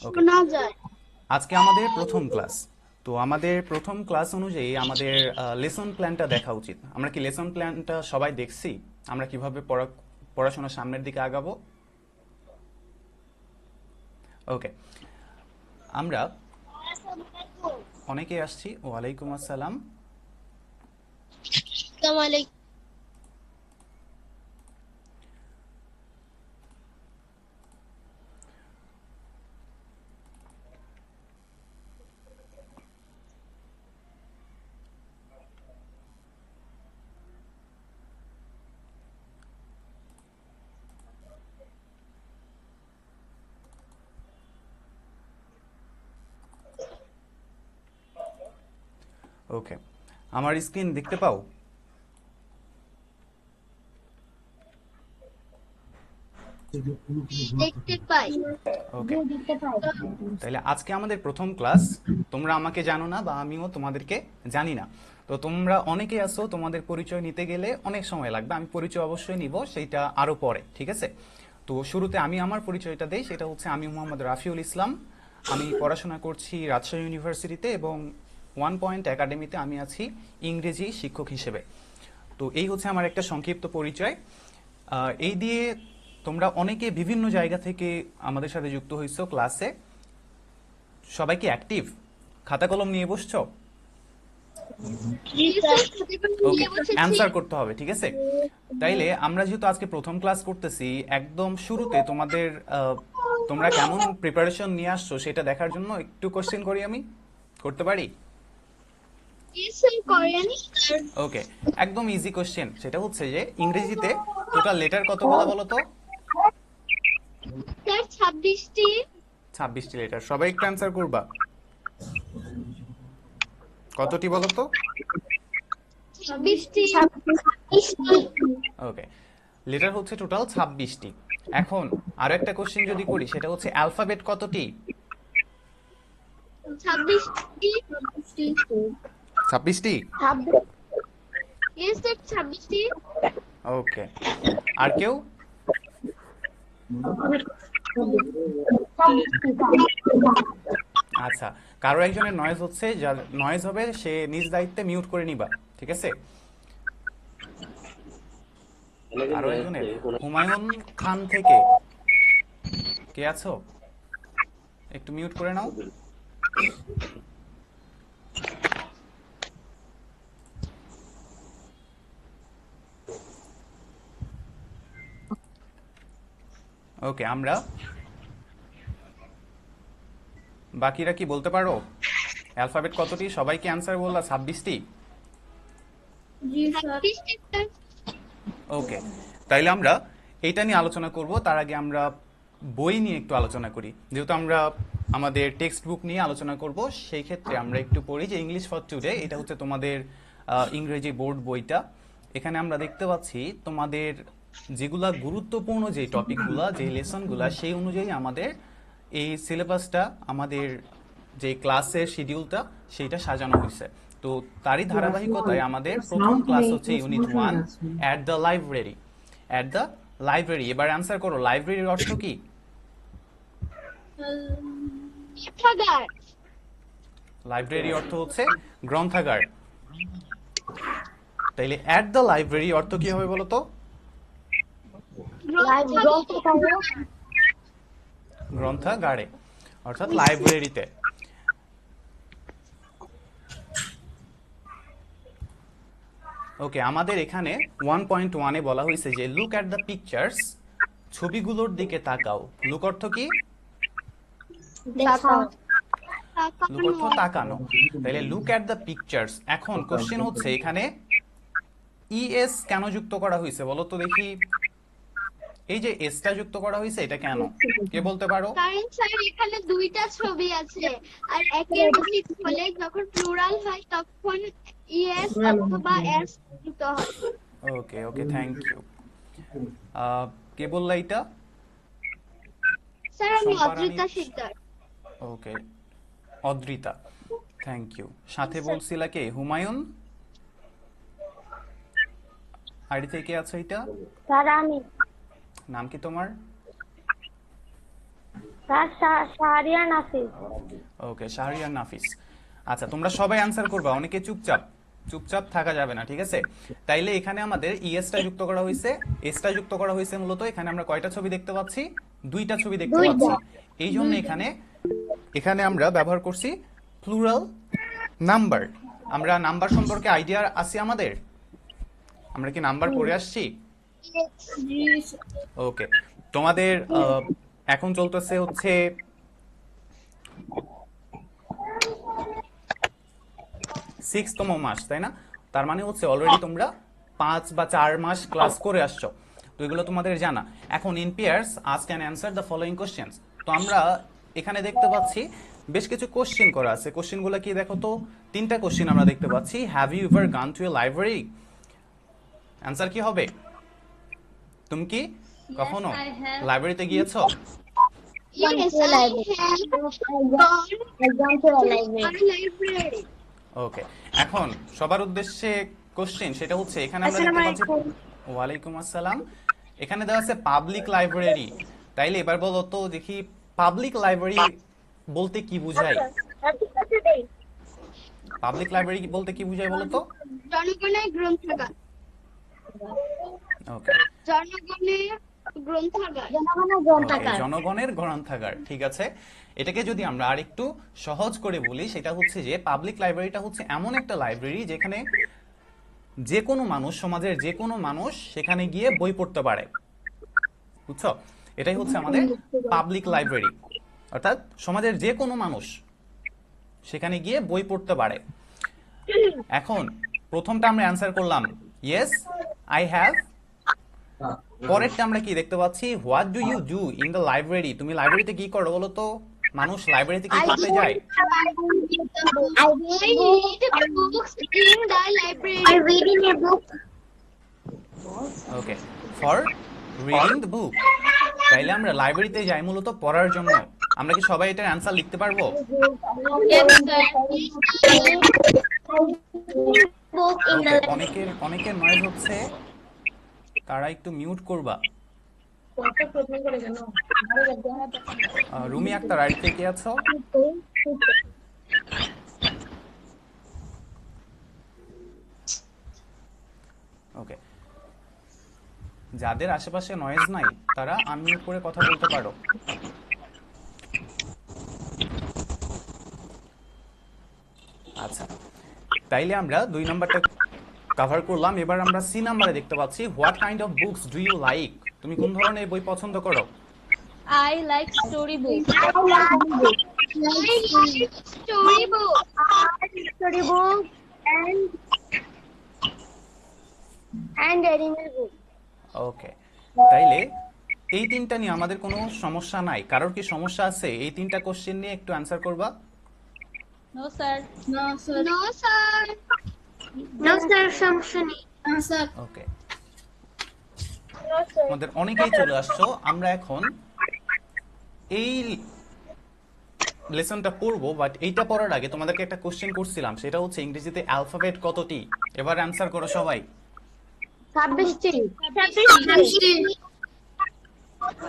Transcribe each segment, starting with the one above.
ওকে, শোনা যায়। আজকে আমাদের প্রথম ক্লাস। তো আমাদের প্রথম ক্লাস অনুযায়ী আমাদের লেসন প্ল্যানটা দেখা উচিত। আমরা কি লেসন প্ল্যানটা সবাই দেখছি? আমরা কিভাবে পড়াশোনা সামনের দিকে আগাবো? ওকে, আমরা অনেকেই আসছি। ওয়ালাইকুম আসসালাম। আসসালামু আলাইকুম। ওকে, আমার স্ক্রিন দেখতে পাও? দেখতে পাই। ওকে, তাহলে আজকে আমাদের প্রথম ক্লাস। তোমরা আমাকে জানো না বা আমিও তোমাদেরকে জানি না। তো তোমরা অনেকে আছো, তোমাদের পরিচয় নিতে গেলে অনেক সময় লাগবে। আমি পরিচয় অবশ্যই নিব, সেইটা আরো পরে, ঠিক আছে? তো শুরুতে আমি আমার পরিচয়টা দেই, সেটা হচ্ছে আমি মোহাম্মদ রাফিউল ইসলাম। আমি পড়াশোনা করছি রাজশাহী ইউনিভার্সিটিতে এবং ওয়ান পয়েন্ট একাডেমিতে আমি আছি ইংরেজি শিক্ষক হিসেবে। তো এই হচ্ছে আমার একটা সংক্ষিপ্ত পরিচয়। এই দিয়ে তোমরা অনেকে বিভিন্ন জায়গা থেকে আমাদের সাথে যুক্ত হয়েছো ক্লাসে। সবাই কি অ্যাক্টিভ? খাতা কলম নিয়ে বসছো? জি স্যার, খাতাকলম ওকে, নিয়ে বসেছি। অ্যান্সার করতে হবে, ঠিক আছে? তাইলে আমরা যেহেতু আজকে প্রথম ক্লাস করতেছি, একদম শুরুতে তোমাদের তোমরা কেমন প্রিপারেশন নিয়ে আসছো সেটা দেখার জন্য একটু কোশ্চেন করি আমি। করতে পারি? জি স্যার, করেন। ওকে, একদম ইজি কোশ্চেন। সেটা হচ্ছে যে ইংরেজিতে টোটাল লেটার কতগুলো বলো তো? স্যার 26টি। 26টি লেটার। সবাই একটু অ্যান্সার করবা। কতটি বলো তো? 26টি। ওকে, লেটার হচ্ছে টোটাল 26টি। এখন আরো একটা কোশ্চেন যদি করি, সেটা হচ্ছে অ্যালফাবেট কতটি? 26টি। 26টি। Yes sir, 26টি। ওকে, আর কেউ? আচ্ছা, কারো একজনের নয়েজ হচ্ছে, যার নয়েজ হবে সে নিজ দায়িত্বে মিউট করে নিবা, ঠিক আছে? কারো একজনের, হুমায়ুন খান থেকে কে আছো? একটু মিউট করে নাও। ওকে, আমরা বাকিরা কি বলতে পারো অ্যালফাবেট কতটি? সবাই কি অ্যান্সার বললা 26টি? জি স্যার। 26টি স্যার। ওকে, তাইলে আমরা এইটা নিয়ে আলোচনা করব। তার আগে আমরা বই নিয়ে একটু আলোচনা করি। যেহেতু আমরা আমাদের টেক্সট বুক নিয়ে আলোচনা করব, সেই ক্ষেত্রে আমরা একটু পড়ি যে ইংলিশ ফর টুডে। এটা হচ্ছে তোমাদের ইংরেজি বোর্ড বইটা। এখানে আমরা দেখতে পাচ্ছি তোমাদের যেগুলা গুরুত্বপূর্ণ, যে টপিকগুলা, যে লেসনগুলা, সেই অনুযায়ী আমাদের এই সিলেবাসটা, আমাদের যে ক্লাসের শিডিউলটা, সেইটা সাজানো হয়েছে। তো তারই ধারাবাহিকতায় আমাদের প্রথম ক্লাস হচ্ছে unit one, at the library. At the library, এবার অ্যান্সার করো, লাইব্রেরির অর্থ কি? পাঠাগার। লাইব্রেরি অর্থ হচ্ছে গ্রন্থাগার। তাইলে অ্যাট দ্য লাইব্রেরি অর্থ কি হবে বলো তো? গ্রন্থাগার। গ্রন্থাগারে, অর্থাৎ লাইব্রেরিতে। ওকে, আমাদের এখানে 1.1-এ বলা হয়েছে যে লুক অ্যাট দ্য পিকচার্স, ছবিগুলোর দিকে তাকাও। লুক অর্থ কি? দেখা। লুক অর্থ তাকানো। তাইলে লুক অ্যাট দ্য পিকচার্স। এখন কোশ্চেন হচ্ছে এখানে ইএস কেন যুক্ত করা হয়েছে বলো তো দেখি। এই যে এসটা যুক্ত করা হয়েছে, এটা কেন? কে বলতে পারো? কারণ স্যার এখানে দুইটা ছবি আছে, আর একের অধিক হলে যখন প্লুরাল হয় তখন ইএস অথবা এস যুক্ত হয়। ওকে ওকে, থ্যাংক ইউ। কে বললা এটা? স্যার আমি শম্পারানী। অদ্রিতা শিকদার। ওকে, অদ্রিতা, থ্যাংক ইউ। সাথে বলছিলা কে? হুমায়ুন। আইডি থেকে আছে এটা। স্যার আমি। নাম কি তোমার? শাহরিয়া নাফিস। ওকে, শাহরিয়ার নাফিস। আচ্ছা, তোমরা সবাই অ্যান্সার করবা, অনেকে চুপচাপ চুপচাপ থাকা যাবে না, ঠিক আছে? তাইলে এখানে আমাদের ইএসটা যুক্ত করা হয়েছে, এসটা যুক্ত করা হয়েছে। মূলত এখানে আমরা কয়টা ছবি দেখতে পাচ্ছি? দুইটা ছবি দেখতে পাচ্ছি। এই জন্য এখানে এখানে আমরা ব্যবহার করছি প্লুরাল নাম্বার। আমরা নাম্বার সম্পর্কে আইডিয়া আছে আমাদের? আমরা কি নাম্বার পড়ে আসছি? ওকে, তোমাদের এখন চলতেছে হচ্ছে 6তম মাস, তাই না? তার মানে হচ্ছে অলরেডি তোমরা 5 বা 4 মাস ক্লাস করে আসছো, তো এগুলো তোমাদের জানা। এখন in pairs ask and answer the following questions. তো আমরা এখানে দেখতে পাচ্ছি বেশ কিছু কোশ্চেন করা আছে। কোশ্চেনগুলো কি দেখো তো? 3টা কোশ্চেন আমরা দেখতে পাচ্ছি। হ্যাভ ইউ এভার গান টু এ লাইব্রেরি? অ্যান্সার কি হবে? তুমি কি কখনো লাইব্রেরিতে গিয়েছো? Yes, I have gone to a library. ওকে, এখন সবার উদ্দেশ্যে কোশ্চেন, সেটা হচ্ছে এখানে আমরা দেখতে পাচ্ছি। ওয়ালাইকুম আসসালাম। এখানে দেওয়া আছে পাবলিক লাইব্রেরি। তাইলে এবার বলো তো দেখি, পাবলিক লাইব্রেরি বলতে কি বোঝায়? পাবলিক লাইব্রেরি বলতে কি বোঝায় বলো তো? জনগণের গ্রন্থাগার। ওকে, জনগণের গ্রন্থাগার। ওকে, জনগণের গ্রন্থাগার, ঠিক আছে। এটাকে যদি আমরা আরেকটু সহজ করে বলি, সেটা হচ্ছে যে পাবলিক লাইব্রেরিটা হচ্ছে এমন একটা লাইব্রেরি যেখানে যে কোনো মানুষ, সমাজের যে কোনো মানুষ সেখানে গিয়ে বই পড়তে পারে, বুঝছো? এটাই হচ্ছে আমাদের পাবলিক লাইব্রেরি, অর্থাৎ সমাজের যে কোনো মানুষ সেখানে গিয়ে বই পড়তে পারে। এখন প্রথমটা আমরা অ্যান্সার করলাম ইয়েস আই হ্যাভ। পরেরটা আমরা কি দেখতে পাচ্ছি? What do you do in the library? তুমি লাইব্রেরিতে কি করো বলো তো? মানুষ লাইব্রেরিতে কি করতে যায়? I read books in the library. I read in a book. Okay, for reading the book. তাইলে আমরা লাইব্রেরিতে যাই মূলত পড়ার জন্য। আমরা কি সবাই এটার অ্যান্সার লিখতে পারবো? ওকে, অনেকের নয়েজ হচ্ছে, তারা একটু মিউট করবা। রুমি আক্তার, আর কে কে আছো? ওকে, যাদের আশেপাশে নয়েজ নাই তারা আনমিউট করে কথা বলতে পারো। আচ্ছা, তাইলে আমরা 2 নাম্বারটা কভার করলাম। এবার আমরা সি নাম্বারে দেখতে পাচ্ছি what kind of books do you like? তুমি কোন ধরনের বই পছন্দ করো? I like storybook. Storybook and animal book. ওকে, তাইলে এই তিনটা নিয়ে আমাদের কোনো সমস্যা নাই। কারোর কি সমস্যা আছে এই 3টা কোশ্চেন নিয়ে? একটু অ্যান্সার করবা। No sir. No, sir. No, sir. No, sir. সমস্যা নেই। No, sir. ওকে, আমাদের অনেকেই চলে আসছো। আমরা এখন এই লেসনটা পড়বো, বাট এইটা পড়ার আগে তোমাদেরকে একটা কোশ্চেন করছিলাম, সেটা হচ্ছে ইংরেজিতে অ্যালফাবেট কতটি? এবার অ্যান্সার করো সবাই। 26টি।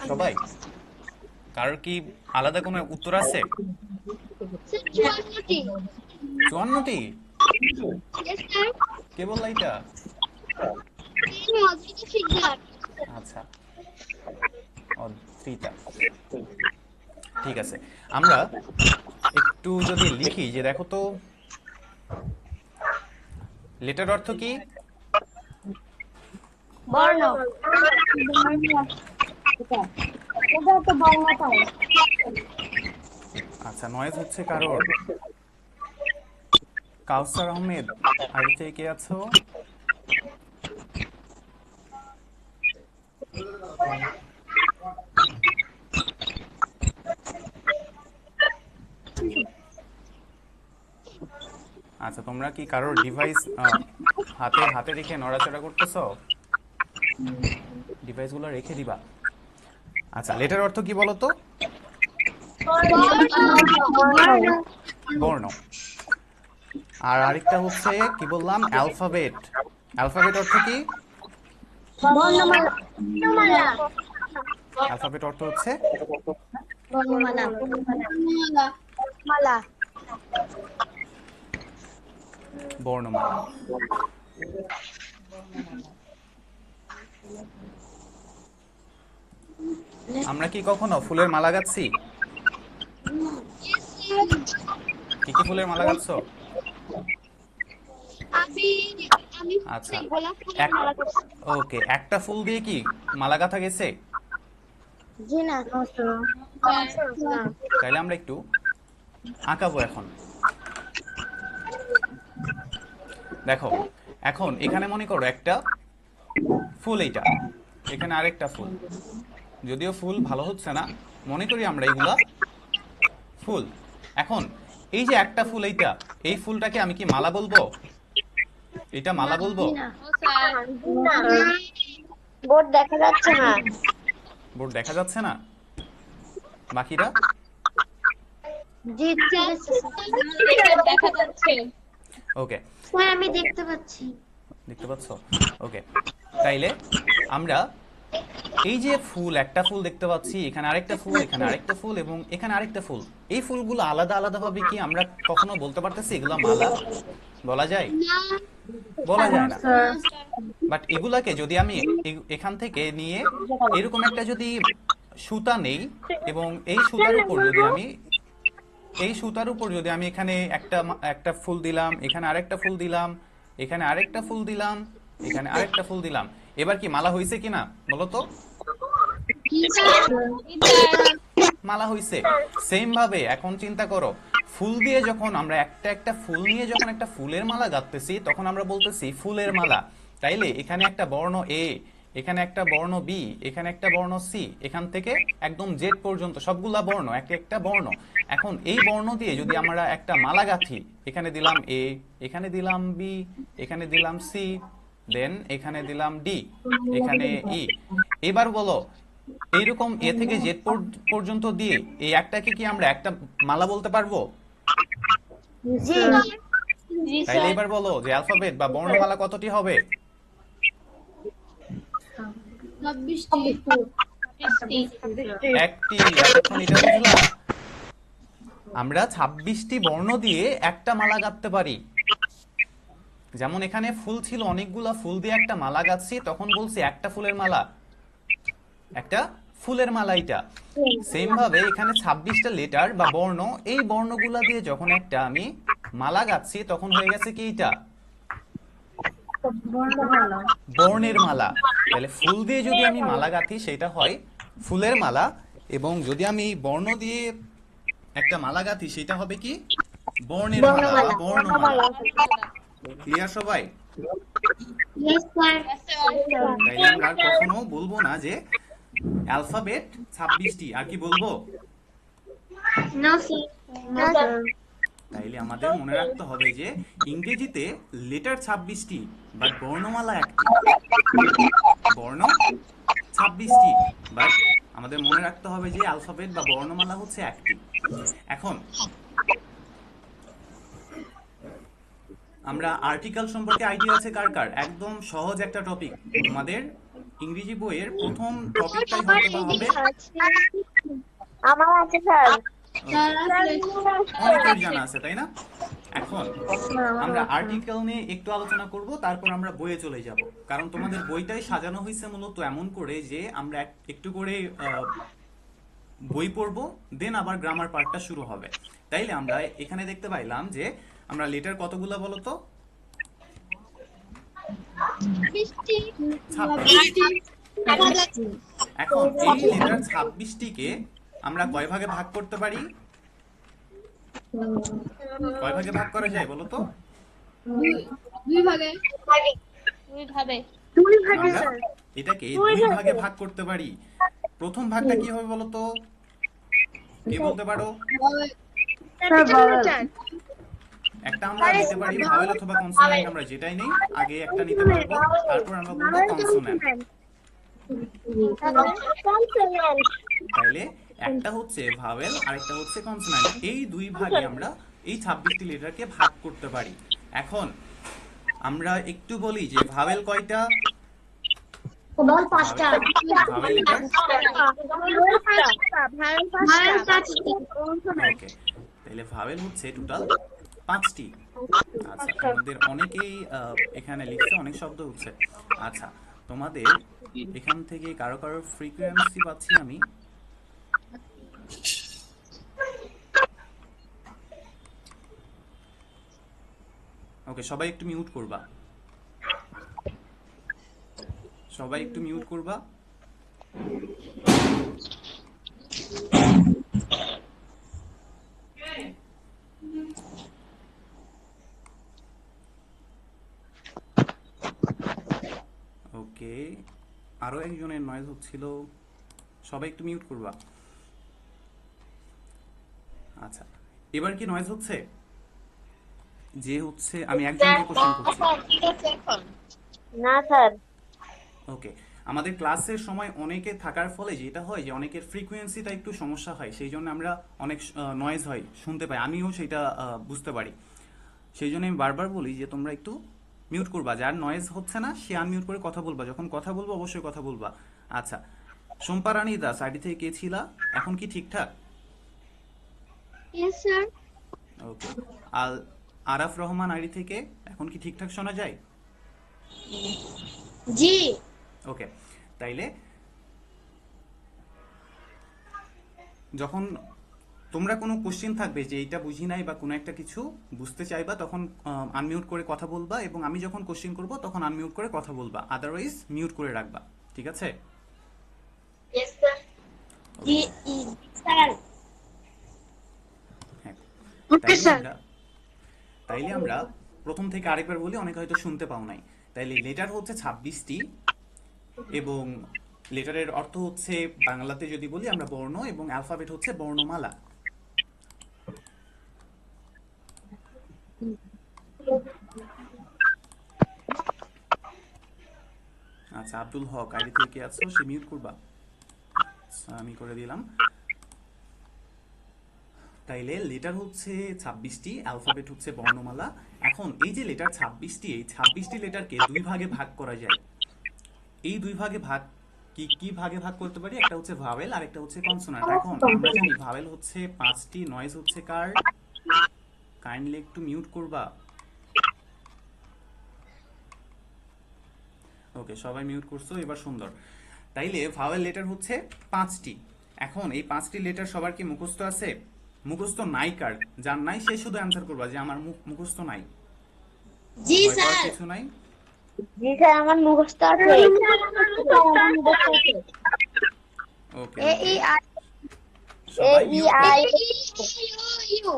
সবাই, কারোর কি আলাদা কোনো উত্তর আছে? 54টি। 54টি? Yes, sir. কে বললা এটা? অদ্রিতা শিকদার। আচ্ছা, অদ্রিতা, ঠিক আছে। আমরা একটু যদি লিখি যে দেখো তো লেটার অর্থ কি? বর্ণ। আচ্ছা, নয়েজ হচ্ছে কারোর? কাউসার আহমেদ, আর কে আছো? আচ্ছা, তোমরা কি কারোর ডিভাইস হাতে রেখে নড়াচড়া করতেছো? ডিভাইসগুলো রেখে দিবা। আচ্ছা, লেটার অর্থ কি বলো তো? বর্ণ। আর আরেকটা হচ্ছে কি বললাম? অ্যালফাবেট। অ্যালফাবেট অর্থ কি? বর্ণমালা। অ্যালফাবেট অর্থ হচ্ছে বর্ণমালা বর্ণমালা, মালা বর্ণমালা। আমরা কি কখনো ফুলের মালা গাচ্ছি? yes sir, কি কি ফুলের মালা গাচ্ছো? আমি আমি আচ্ছা, গোলাপ ফুলের মালা করছি। ওকে, একটা ফুল দিয়ে কি মালা গাঁথা গেছে? জি না তাইলে আমরা একটু আঁকাবো এখন। দেখো, এখন এখানে মনে করো একটা ফুল, এইটা এখানে আরেকটা ফুল, যদিও ফুল ভালো হচ্ছে না, মনে করি আমরা এগুলা ফুল। এখন এই যে একটা ফুল, এইটা, এই ফুলটাকে আমি কি মালা বলবো? এটা মালা বলবো? বোর্ড দেখা যাচ্ছে না বোর্ড দেখা যাচ্ছে না? বাকিরা? জি দেখা যাচ্ছে। ওকে, স্যার আমি দেখতে পাচ্ছি দেখতে পাচ্ছ? ওকে, তাইলে আমরা এই যে ফুল, একটা ফুল দেখতে পাচ্ছি, এখানে আরেকটা ফুল, এখানে আরেকটা ফুল এবং এখানে আরেকটা ফুল, এই ফুলগুলো আলাদা আলাদা ভাবে কি আমরা কখনো বলতে পারতেছি এগুলো মালা? বলা যায়? না বলা যায় না। বাট এগুলাকে যদি আমি এখান থেকে নিয়ে এরকম একটা যদি সুতা নেই এবং এই সুতার উপর যদি আমি এখানে একটা ফুল দিলাম, এখানে আরেকটা ফুল দিলাম, এখানে আরেকটা ফুল দিলাম, এখানে আরেকটা ফুল দিলাম, এবার কি মালা হয়েছে কিনা বলো তো? মালা হইছে। সেম ভাবে এখন চিন্তা করো, ফুল দিয়ে যখন আমরা একটা একটা ফুল নিয়ে যখন একটা ফুলের মালা গাঁথতেছি তখন আমরা বলতেছি ফুলের মালা। তাইলে এখানে একটা বর্ণ এ, এখানে একটা বর্ণ বি, এখানে একটা বর্ণ সি, এখান থেকে একদম জেড পর্যন্ত সবগুলা বর্ণ, এক একটা বর্ণ। এখন এই বর্ণ দিয়ে যদি আমরা একটা মালা গাঁথি, এখানে দিলাম এ, এখানে দিলাম বি, এখানে দিলাম সি, দেন এখানে দিলাম ডি, এখানে ই। এবার বলো, এইরকম এ থেকে জেড পর্যন্ত দিয়ে এই একটাকে কি আমরা একটা মালা বলতে পারবো? জি তাইলে এবার বলো যে অ্যালফাবেট বা বর্ণমালা কতটি হবে? 26টি। একটি। এতক্ষণ এটা বুঝলাম, আমরা 26টি বর্ণ দিয়ে একটা মালা গাঁথতে পারি। যেমন এখানে ফুল ছিল অনেকগুলা, ফুল দিয়ে একটা মালা গাঁথছি, তখন বলছি একটা ফুলের মালা, একটা ফুলের মালা এটা। সেম ভাবে এখানে 26টা লেটার বা বর্ণ, এই বর্ণগুলা দিয়ে যখন একটা আমি মালা গাঁথছি তখন হয়ে গেছে কি এটা? বর্ণের মালা। তাহলে ফুল দিয়ে যদি আমি মালা গাঁথি সেটা হয় ফুলের মালা, এবং যদি আমি বর্ণ দিয়ে একটা মালা গাঁথি সেটা হবে কি? বর্ণের মালা বা বর্ণমালা। ক্লিয়ার সবাই? Yes sir. তাইলে আমরা আর কখনো বলবো না যে অ্যালফাবেট 26টি, আর কি বলবো? No sir. তাইলে আমাদের মনে রাখতে হবে যে ইংরেজিতে লেটার 26টি, বাট বর্ণমালা একটি। বর্ণ 26টি, বাট আমাদের মনে রাখতে হবে যে অ্যালফাবেট বা বর্ণমালা হচ্ছে একটি। এখন আমরা আর্টিকেল সম্পর্কে আইডিয়া আছে কার কার? একদম সহজ একটা টপিক, তোমাদের ইংরেজি বইয়ের প্রথম টপিকটাই হয়তো বা হবে। আমার আছে স্যার অনেকের জানা আছে, তাই না? এখন আমরা আর্টিকেল নিয়ে একটু আলোচনা করব, তারপর আমরা বইয়ে চলে যাব, কারণ তোমাদের বইটাই সাজানো হয়েছে মূলত এমন করে যে আমরা একটু করে বই পড়বো, দেন আবার গ্রামার পার্টটা শুরু হবে। তাইলে আমরা এখানে দেখতে পাইলাম যে আমরা লেটার কতগুলা বলো তো? 26টি। এখন এই লেটার 26টিকে আমরা কয় ভাগে ভাগ করতে পারি? কয় ভাগে ভাগ করা যায় বলো তো? দুই ভাগে। আমরা এটাকে দুই ভাগে ভাগ করতে পারি। প্রথম ভাগটা কি হবে বলো তো? কে বলতে পারো? একটা আমরা নিতে পারি ভাওয়েল অথবা কনসোনেন্ট, আমরা যেটাই নেই আগে একটা নিতে পারবো, তারপর আমরা বলবো কনসোনেন্ট। তাইলে একটা হচ্ছে ভাওয়েল আর একটা হচ্ছে কনসোনেন্ট, এই দুই ভাগে আমরা এই 26টি লেটারকে ভাগ করতে পারি। এখন আমরা একটু বলি যে ভাওয়েল কয়টা? বল পাঁচটা ভাওয়েল লেটার ভাওয়েল পাঁচটি ওকে, তাহলে ভাওয়েল হচ্ছে টোটাল 5টি। আচ্ছা, তোমাদের অনেকেই এখানে লিখছে, অনেক শব্দ হচ্ছে। আচ্ছা, তোমাদের এখান থেকে কারো কারো ফ্রিকোয়েন্সি পাচ্ছি আমি। ওকে, সবাই একটু মিউট করবা, সবাই একটু মিউট করবা। ওকে, আরো একজনের নয়েজ হচ্ছিল, সবাই একটু মিউট করবা। আচ্ছা, এবার কি নয়েজ হচ্ছে? যে হচ্ছে আমি একজনকে কোশ্চেন করছি। না স্যার ওকে, আমাদের ক্লাসের সময় অনেকে থাকার ফলে যেটা হয় যে অনেকের ফ্রিকোয়েন্সিটা একটু সমস্যা হয়, সেই জন্য আমরা অনেক নয়েজ হয় শুনতে পাই, আমিও সেটা বুঝতে পারি। সেই জন্য আমি বারবার বলি যে তোমরা একটু মিউট করবা, যার নয়েজ হচ্ছে না সে আনমিউট করে কথা বলবা, যখন কথা বলবো অবশ্যই কথা বলবা। আচ্ছা, শম্পা রানী দাস আইডি থেকে কে ছিলা, এখন কি ঠিকঠাক? Yes sir. Okay, Al Araf Rahman ID থেকে এখন কি ঠিকঠাক শোনা যায়? জি ওকে, তাইলে যখন তোমরা কোনো কোশ্চেন থাকবে যে এইটা বুঝি নাই বা কোনো একটা কিছু বুঝতে চাইবা, তখন আনমিউট করে কথা বলবা, এবং আমি যখন কোশ্চেন করব তখন আনমিউট করে কথা বলবা, আদারওয়াইজ মিউট করে রাখবা, ঠিক আছে? ইয়েস স্যার জি স্যার হ্যাঁ, ওকে স্যার তাইলে আমরা প্রথম থেকে আরেকবার বলি, অনেকে হয়তো শুনতে পাও নাই। তাইলে লেটার হচ্ছে 26টি, এবং লেটারের অর্থ হচ্ছে বাংলাতে যদি বলি আমরা বর্ণ, এবং অ্যালফাবেট হচ্ছে বর্ণমালা। আচ্ছা, আব্দুল হক আইডি থেকে আছো, সে মিউট করবা। আচ্ছা, আমি করে দিলাম। তাইলে লেটার হচ্ছে 26টি, অ্যালফাবেট হচ্ছে বর্ণমালা। এখন এই যে লেটার 26টি, এই 26টি লেটারকে দুই ভাগে ভাগ করা যায়। এই দুই ভাগে ভাগ কি কি ভাগে ভাগ করতে পারি? একটা হচ্ছে ভাওয়েল আর একটা হচ্ছে কনসোনান্ট। এখন আমরা জানি ভাওয়েল হচ্ছে 5টি, নয়েজ হচ্ছে কার? কাইন্ডলি একটু মিউট করবা। ওকে, সবাই মিউট করছো, এবার সুন্দর। তাইলে ভাওয়েল লেটার হচ্ছে 5টি। এখন এই 5টি লেটার সবার কি মুখস্থ আছে? মুখস্থ নাই কার? যার নাই সে শুধু অ্যান্সার করবা যে আমার মুখস্থ নাই। জি ভয় পাওয়ার স্যার কিছু নাই। জি স্যার আমার মুখস্থ আছে ওকে এ ওকে, ই আই সবাই মিউট করো। ইউ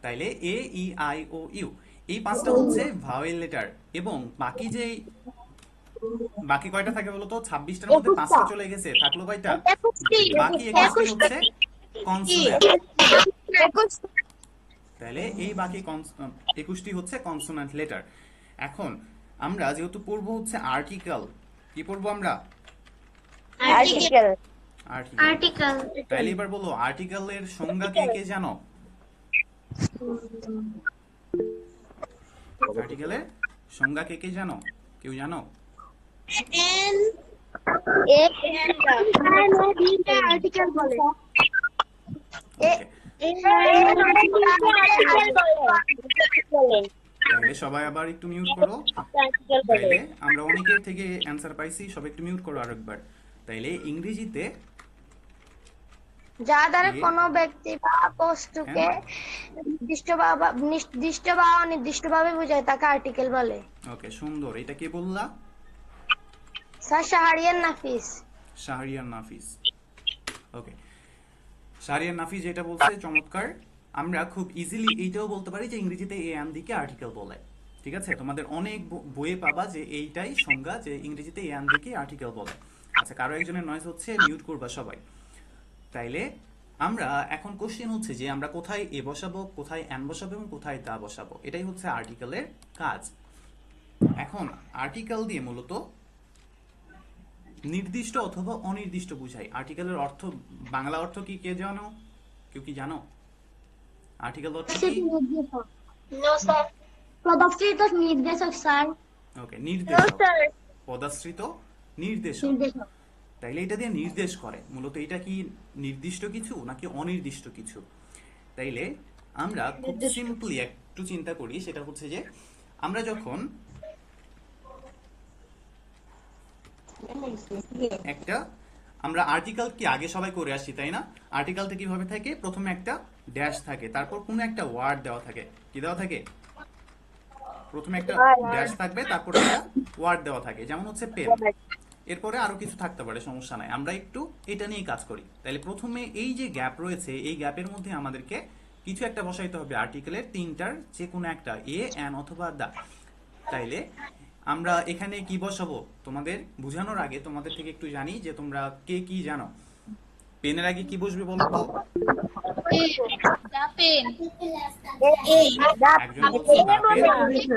তাইলে এ ই আই ও ইউ, এই 5টা হচ্ছে ভাওয়েল লেটার, এবং বাকি কয়টা থাকে বলো তো? 26টার মধ্যে 5টা চলে গেছে, থাকলো কয়টা? বাকি 21টি হচ্ছে কনসোনেন্ট। তাহলে এই বাকি 21টি হচ্ছে কনসোনেন্ট লেটার। এখন আমরা যেহেতু পড়বো হচ্ছে আর্টিকেল, কি পড়বো আমরা? Article article. আর্টিকেল তাহলে এবার বলো, আর্টিকেলের সংজ্ঞা কে কে জানো? আর্টিকেলের সংজ্ঞা কে কে জানো? কেউ জানো? এন এ আর্টিকেল বলে। ওকে, তাহলে সবাই আবার একটু মিউট করো। তাইলে আমরা অনেকের থেকে অ্যান্সার পাইছি, সবাই একটু মিউট করো আরেকবার। তাইলে ইংরেজিতে যার দ্বারা এ- কোনো ব্যক্তি বা বস্তুকে হ্যাঁ, নির্দিষ্ট বা অনির্দিষ্টভাবে বোঝায় তাকে আর্টিকেল বলে। ওকে, সুন্দর। এটা কে বললা? স্যার শাহরিয়ার নাফিস। শাহরিয়ার নাফিস। ওকে, শাহরিয়ার নাফিস যেটা বলছে চমৎকার। আমরা খুব ইজিলি এইটাও বলতে পারি যে ইংরেজিতে এ এন দিকে আর্টিকেল বলে, ঠিক আছে? তোমাদের অনেক বইয়ে পাবা যে এইটাই সংজ্ঞা, যে ইংরেজিতে এ এন দিকে আর্টিকেল বলে। আচ্ছা, কারো একজনের নয়েজ হচ্ছে, মিউট করবা সবাই। তাইলে আমরা এখন কোশ্চেন হচ্ছে যে আমরা কোথায় এ বসাবো, কোথায় এন বসাবো, এবং কোথায় দা বসাবো, এটাই হচ্ছে আর্টিকেলের কাজ। এখন আর্টিকেল দিয়ে মূলত নির্দিষ্ট অথবা অনির্দিষ্ট বুঝাই। আর্টিকেলের অর্থ, বাংলা অর্থ কি কে জানো? কেউ কি জানো আর্টিকেল অর্থ কি? নো স্যার পদাশ্রিত নির্দেশক স্যার। ওকে, নির্দেশক, পদাশ্রিত নির্দেশক। তাইলে এটা দিয়ে নির্দেশ করে, মূলত এটা কি নির্দিষ্ট কিছু নাকি অনির্দিষ্ট কিছু? তাইলে আমরা খুব সিম্পলি একটু চিন্তা করি, সেটা হচ্ছে যে আমরা যখন একটা আমরা আর্টিকেল কি আগে সবাই করে আসি তাই না? আর্টিকেলটা কিভাবে থাকে? প্রথমে একটা ড্যাশ থাকে, তারপর কোনো একটা ওয়ার্ড দেওয়া থাকে। কি দেওয়া থাকে? প্রথমে একটা ড্যাশ থাকবে, তারপর একটা ওয়ার্ড দেওয়া থাকে, যেমন হচ্ছে পেন। এরপরে আরো কিছু থাকতে পারে, সমস্যা নাই, আমরা একটু এটা নিয়ে কাজ করি। তাহলে প্রথমে এই যে গ্যাপ রয়েছে, এই গ্যাপের মধ্যে আমাদেরকে কিছু একটা বসাইতে হবে, আর্টিকেলের তিনটার যে কোনো একটা, এ, অ্যান অথবা দা। তাইলে আমরা এখানে কি বসাবো? তোমাদের বোঝানোর আগে তোমাদের থেকে একটু জানি যে তোমরা কে কি জানো। পেনের আগে কি বসবে বলো তো? পেন। একজন বলছে দা পেন।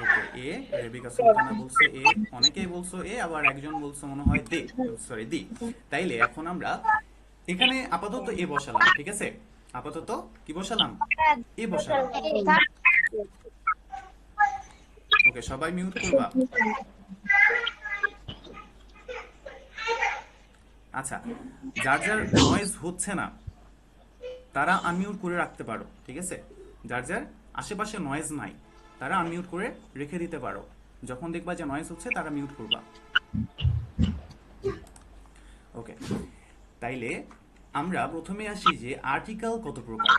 ওকে, এ। রেবিকা সুলতানা বলছে এ, অনেকেই বলছো এ, আবার একজন বলছে মনে হয় দে, সরি দি। তাইলে এখন আমরা এখানে আপাতত এ বসালাম, ঠিক আছে? আপাতত কি বসালাম? এ বসালাম। ওকে, সবাই মিউট করবা। আচ্ছা, যার যার নয়েজ হচ্ছে না তারা আনমিউট করে রাখতে পারো, ঠিক আছে? যার যার আশেপাশে নয়েজ নাই তারা আনমিউট করে রেখে দিতে পারো। যখন দেখবা যে নয়েজ হচ্ছে তারা মিউট করবা। ওকে, তাইলে আমরা প্রথমে আসি যে আর্টিকেল কত প্রকার,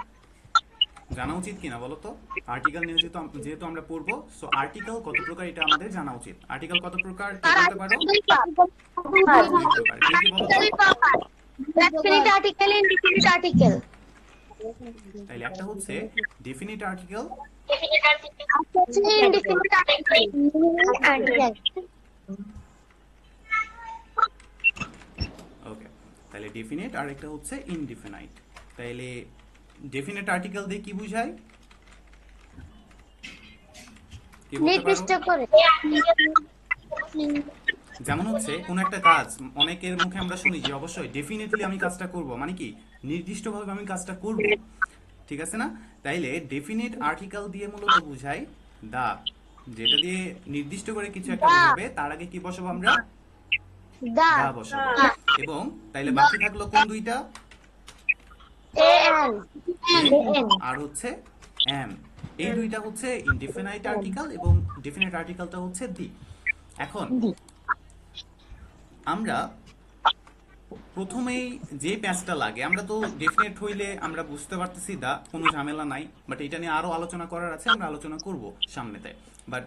জানা উচিত কিনা বলো তো? আর্টিকেল নিয়ে যেহেতু আমরা পড়বো, সো আর্টিকেল কত প্রকার এটা আমাদের জানা উচিত। আর্টিকেল কত প্রকার কি বলতে পারো? দুই প্রকার। কি কি বলো তো? Definite article, indefinite article. তাইলে একটা হচ্ছে ডেফিনিট আর্টিকেল, ইনডিফিনিট আর্টিকেল। ওকে, তাহলে ডেফিনিট আর একটা হচ্ছে ইনডিফিনাইট। তাইলে ডেফিনিট আর্টিকেল দিয়ে কি বুঝায়? কি বলতে নির্দিষ্ট পারো? করে। যেমন হচ্ছে কোন একটা কাজ, অনেকের মুখে আমরা শুনি যে অবশ্যই ডেফিনেটলি আমি কাজটা করব, মানে কি নির্দিষ্টভাবে আমি কাজটা করব, ঠিক আছে না? তাইলে ডেফিনিট আর্টিকেল দিয়ে মূলত বুঝাই দা, যেটা দিয়ে নির্দিষ্ট করে কিছু একটা বোঝাবে, তার আগে কি বসাবো আমরা? দা। দা বসাবো। এবং তাইলে বাকি থাকলো কোন দুইটা? এ এন আর হচ্ছে এম। এই দুইটা হচ্ছে ইনডিফিনাইট আর্টিকেল এবং ডেফিনিট আর্টিকেলটা হচ্ছে দি। এখন আমরা প্রথমেই যে প্যাচটা লাগে, আমরা তো ডেফিনেট হইলে আমরা বুঝতে পারতেছি দা, কোনো ঝামেলা নাই, বাট এটা নিয়ে আরো আলোচনা করার আছে, আমরা আলোচনা করব সামনেতে। বাট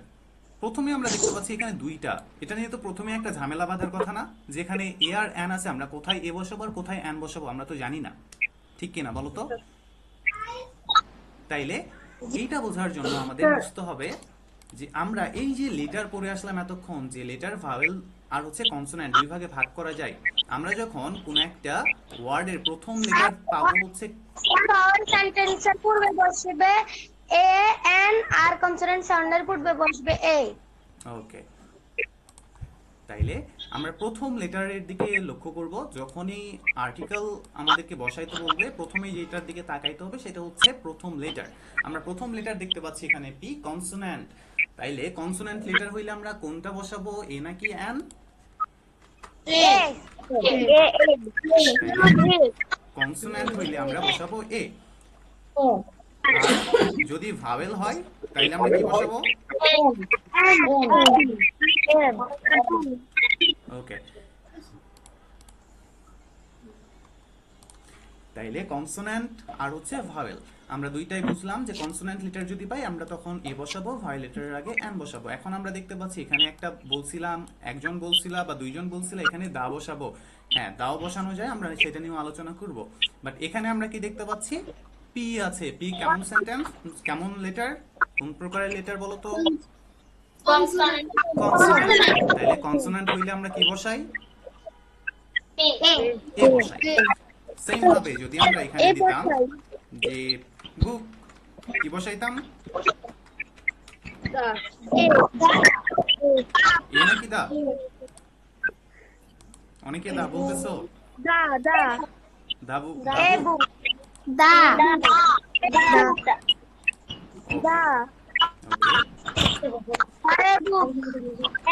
প্রথমে আমরা দেখতে পাচ্ছি এখানে দুইটা, এটা নিয়ে তো প্রথমে একটা ঝামেলা বাঁধার কথা না, যেখানে এ আর অ্যান আছে, আমরা কোথায় এ বসাবো আর কোথায় অ্যান বসাবো আমরা তো জানি না, ঠিক কিনা বলো তো? তাইলে এইটা বোঝার জন্য আমাদের বুঝতে হবে যে আমরা এই যে লেটার পড়ে আসলাম এতক্ষণ, যে লেটার, ভাওয়েল আর হচ্ছে কনসোন্যান্ট দুই ভাগে ভাগ করা যায়। আমরা যখন কোন একটা ওয়ার্ডের প্রথম লেটার পাবো হচ্ছে, সাউন্ড সেন্টেন্সের পূর্বে বসবে এ এন, আর কনসোনেন্ট সাউন্ডের পূর্বে বসবে এ। ওকে, তাইলে আমরা প্রথম লেটারের দিকে লক্ষ্য করব। যখনই আর্টিকেল আমাদেরকে বসাইতে বলবে, প্রথমেই যেটার দিকে তাকাইতে হবে সেটা হচ্ছে প্রথম লেটার। আমরা প্রথম লেটার দেখতে পাচ্ছি এখানে পি, কনসোন্যান্ট। তাইলে কনসোন্যান্ট লেটার হইলে আমরা কোনটা বসাবো, এ নাকি অ্যান? কনসোন্যান্ট হইলে আমরা বসাবো এ। আর যদি ভাওয়েল হয় তাইলে আমরা কি বসাবো? ওকে, তাইলে কনসোন্যান্ট আর হচ্ছে ভাওয়েল আমরা দুইটাই বুঝলাম যে কনসোন্যান্ট লেটার যদি পাই আমরা তখন এ বসাবো, ভাওয়েল লেটারের আগে অ্যান বসাবো। এখন আমরা দেখতে পাচ্ছি এখানে একটা বলছিলাম, একজন বলছিলা বা দুইজন বলছিলা এখানে দা বসাবো। হ্যাঁ, দাও বসানো যায়, আমরা সেটা নিয়েও আলোচনা করব। বাট এখানে আমরা কি দেখতে পাচ্ছি? পি আছে। পি কেমন সেন্টেন্স, কেমন লেটার, কোন প্রকারের লেটার বলো তো? কনসোনেন্ট। কনসোন্যান্ট। তাহলে কনসোন্যান্ট হইলে আমরা কি বসাই? এ বসাই। সেম ভাবে যদি আমরা এখানে দিতাম যে বুক, কি বসাইতাম? এ নাকি দা? অনেকে দা বলতেছো? দা দা দাবু, এ দাবু। বুক দা দা দা ওকে, আরে বুক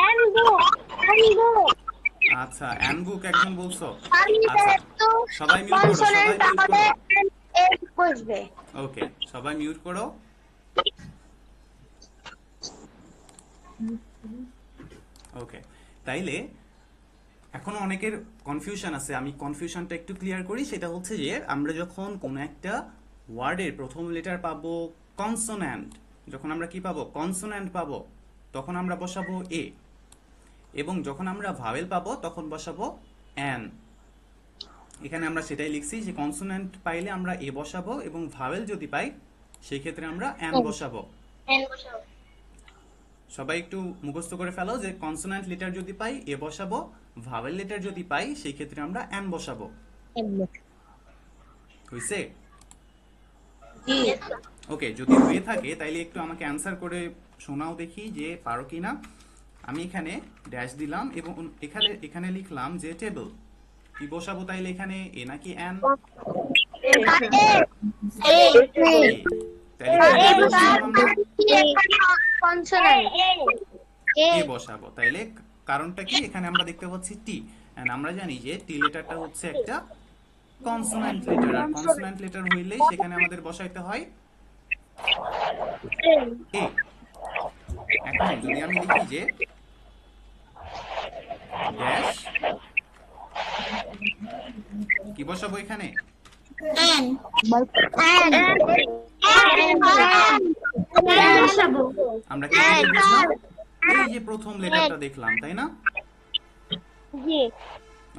এন্ড বুক আচ্ছা অ্যান বুক একজন বলছো। আমি আচ্ছা তো সবাই মিউট করো, সবাই কনসোনেন্ট মিউট তাহলে করো। এ বসবে। ওকে সবাই মিউট করো। ওকে তাইলে এখনো অনেকের কনফিউশন আছে, আমি কনফিউশনটা একটু ক্লিয়ার করি। সেটা হচ্ছে যে আমরা যখন কোনো একটা ওয়ার্ডের প্রথম লেটার পাবো কনসোন্যান্ট, যখন আমরা কি পাবো কনসোন্যান্ট পাবো, তখন আমরা বসাবো এ, এবং যখন আমরা ভাওয়েল পাবো তখন বসাবো অ্যান। এখানে আমরা সেটাই লিখছি যে কনসোন্যান্ট পাইলে আমরা এ বসাবো, এবং ভাওয়েল যদি পাই সেই ক্ষেত্রে আমরা অ্যান বসাবো। সবাই একটু মুখস্থ করে ফেলো যে কনসোন্যান্ট লেটার যদি পাই এ বসাবো, ভাওয়েল লেটার যদি পাই সেই ক্ষেত্রে আমরা অ্যান বসাবো। হইছে? ওকে যদি হয়ে থাকে তাইলে একটু আমাকে অ্যানসার করে শোনাও দেখি যে পারো কিনা। আমি এখানে ড্যাশ দিলাম এবং এখানে এখানে লিখলাম যে টেবল। কি বসাবো তাইলে এখানে, এ নাকি অ্যান? তাইলে কি বসাবো আমরা? কনসোনেন্ট এ বসাবো। তাইলে কারণটা কি, এখানে আমরা দেখতে পাচ্ছি টি, এন্ড আমরা জানি যে টি লেটারটা হচ্ছে একটা কনসোন্যান্ট লেটার, আর কনসোন্যান্ট লেটার হইলেই সেখানে আমাদের বসাইতে হয় এ। এখন যদি আমি লিখি যে ড্যাশ, কি বসাবো এখানে? আমরা কি বুঝলাম? এই যে প্রথম লেটারটা দেখলাম তাই না?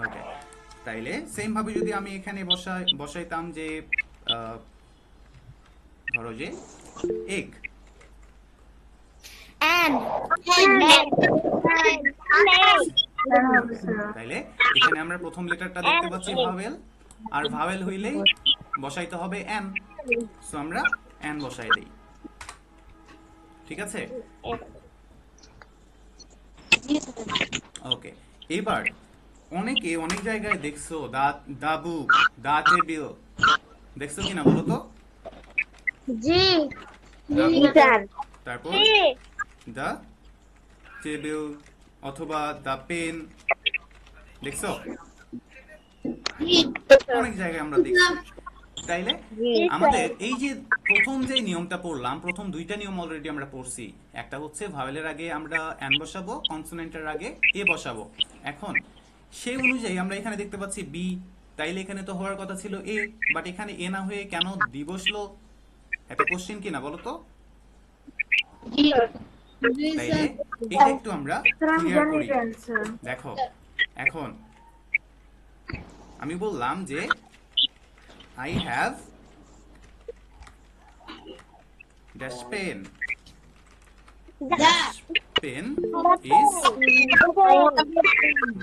ওকে তাইলে সেম ভাবে যদি আমি এখানে বসাইতাম যে ধরো যে এগ, তাইলে এখানে আমরা প্রথম লেটারটা দেখতে পাচ্ছি ভাওয়েল, আর ভাওয়েল হইলেই বসাইতে হবে এন, সো আমরা এন বসাই দেই। ঠিক আছে? ওকে এবার অনেকে অনেক জায়গায় দেখছো দা বুক, দা টেবিল, দেখছো কিনা বলো তো? জি দা বুক, স্যার তারপর দা টেবিল অথবা দা পেন, দেখছো? অনেক জায়গায় আমরা দেখছি। তাইলে আমাদের এই যে প্রথম যে নিয়মটা পড়লাম, প্রথম দুইটা নিয়ম অলরেডি আমরা পড়ছি। একটা হচ্ছে ভাওয়েলের আগে আমরা এন বসাবো, কনসোনেন্টের আগে এ বসাবো। এখন সেই অনুযায়ী আমরা এখানে দেখতে পাচ্ছি বি, তাইলে এখানে তো হওয়ার কথা ছিল এ, বাট এখানে এ না হয়ে কেন ডি বসলো? একটা কোশ্চেন কিনা বলো তো? তাইলে এটা একটু আমরা ক্লিয়ার করি। দেখো এখন আমি বললাম যে I have dash pen. Dash pen is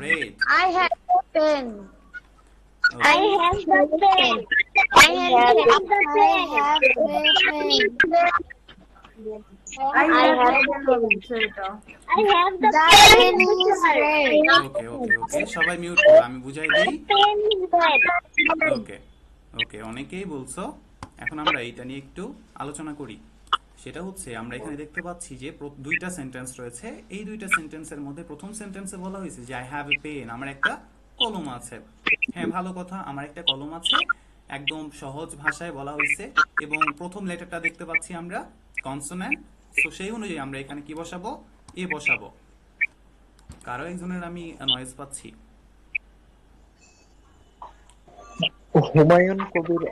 red. I have a pen. Okay. I have the pen. I have the pen. I have the pen is red. Okay, okay, okay. সবাই mute করো, আমি বুঝাই দেই। Pen is red. ওকে ওকে অনেকেই বলছো, এখন আমরা এইটা নিয়ে একটু আলোচনা করি। সেটা হচ্ছে আমরা এখানে দেখতে পাচ্ছি যে দুইটা সেন্টেন্স রয়েছে। এই দুইটা সেন্টেন্সের মধ্যে প্রথম সেন্টেন্সে বলা হয়েছে যে আই হ্যাভ এ পেন, আমার একটা কলম আছে। হ্যাঁ ভালো কথা, আমার একটা কলম আছে, একদম সহজ ভাষায় বলা হয়েছে, এবং প্রথম লেটারটা দেখতে পাচ্ছি আমরা কনসোন্যান্ট, সো সেই অনুযায়ী আমরা এখানে কি বসাবো, এ বসাবো। কারো একজনের আমি নয়েজ পাচ্ছি। হুমায়ুন কবির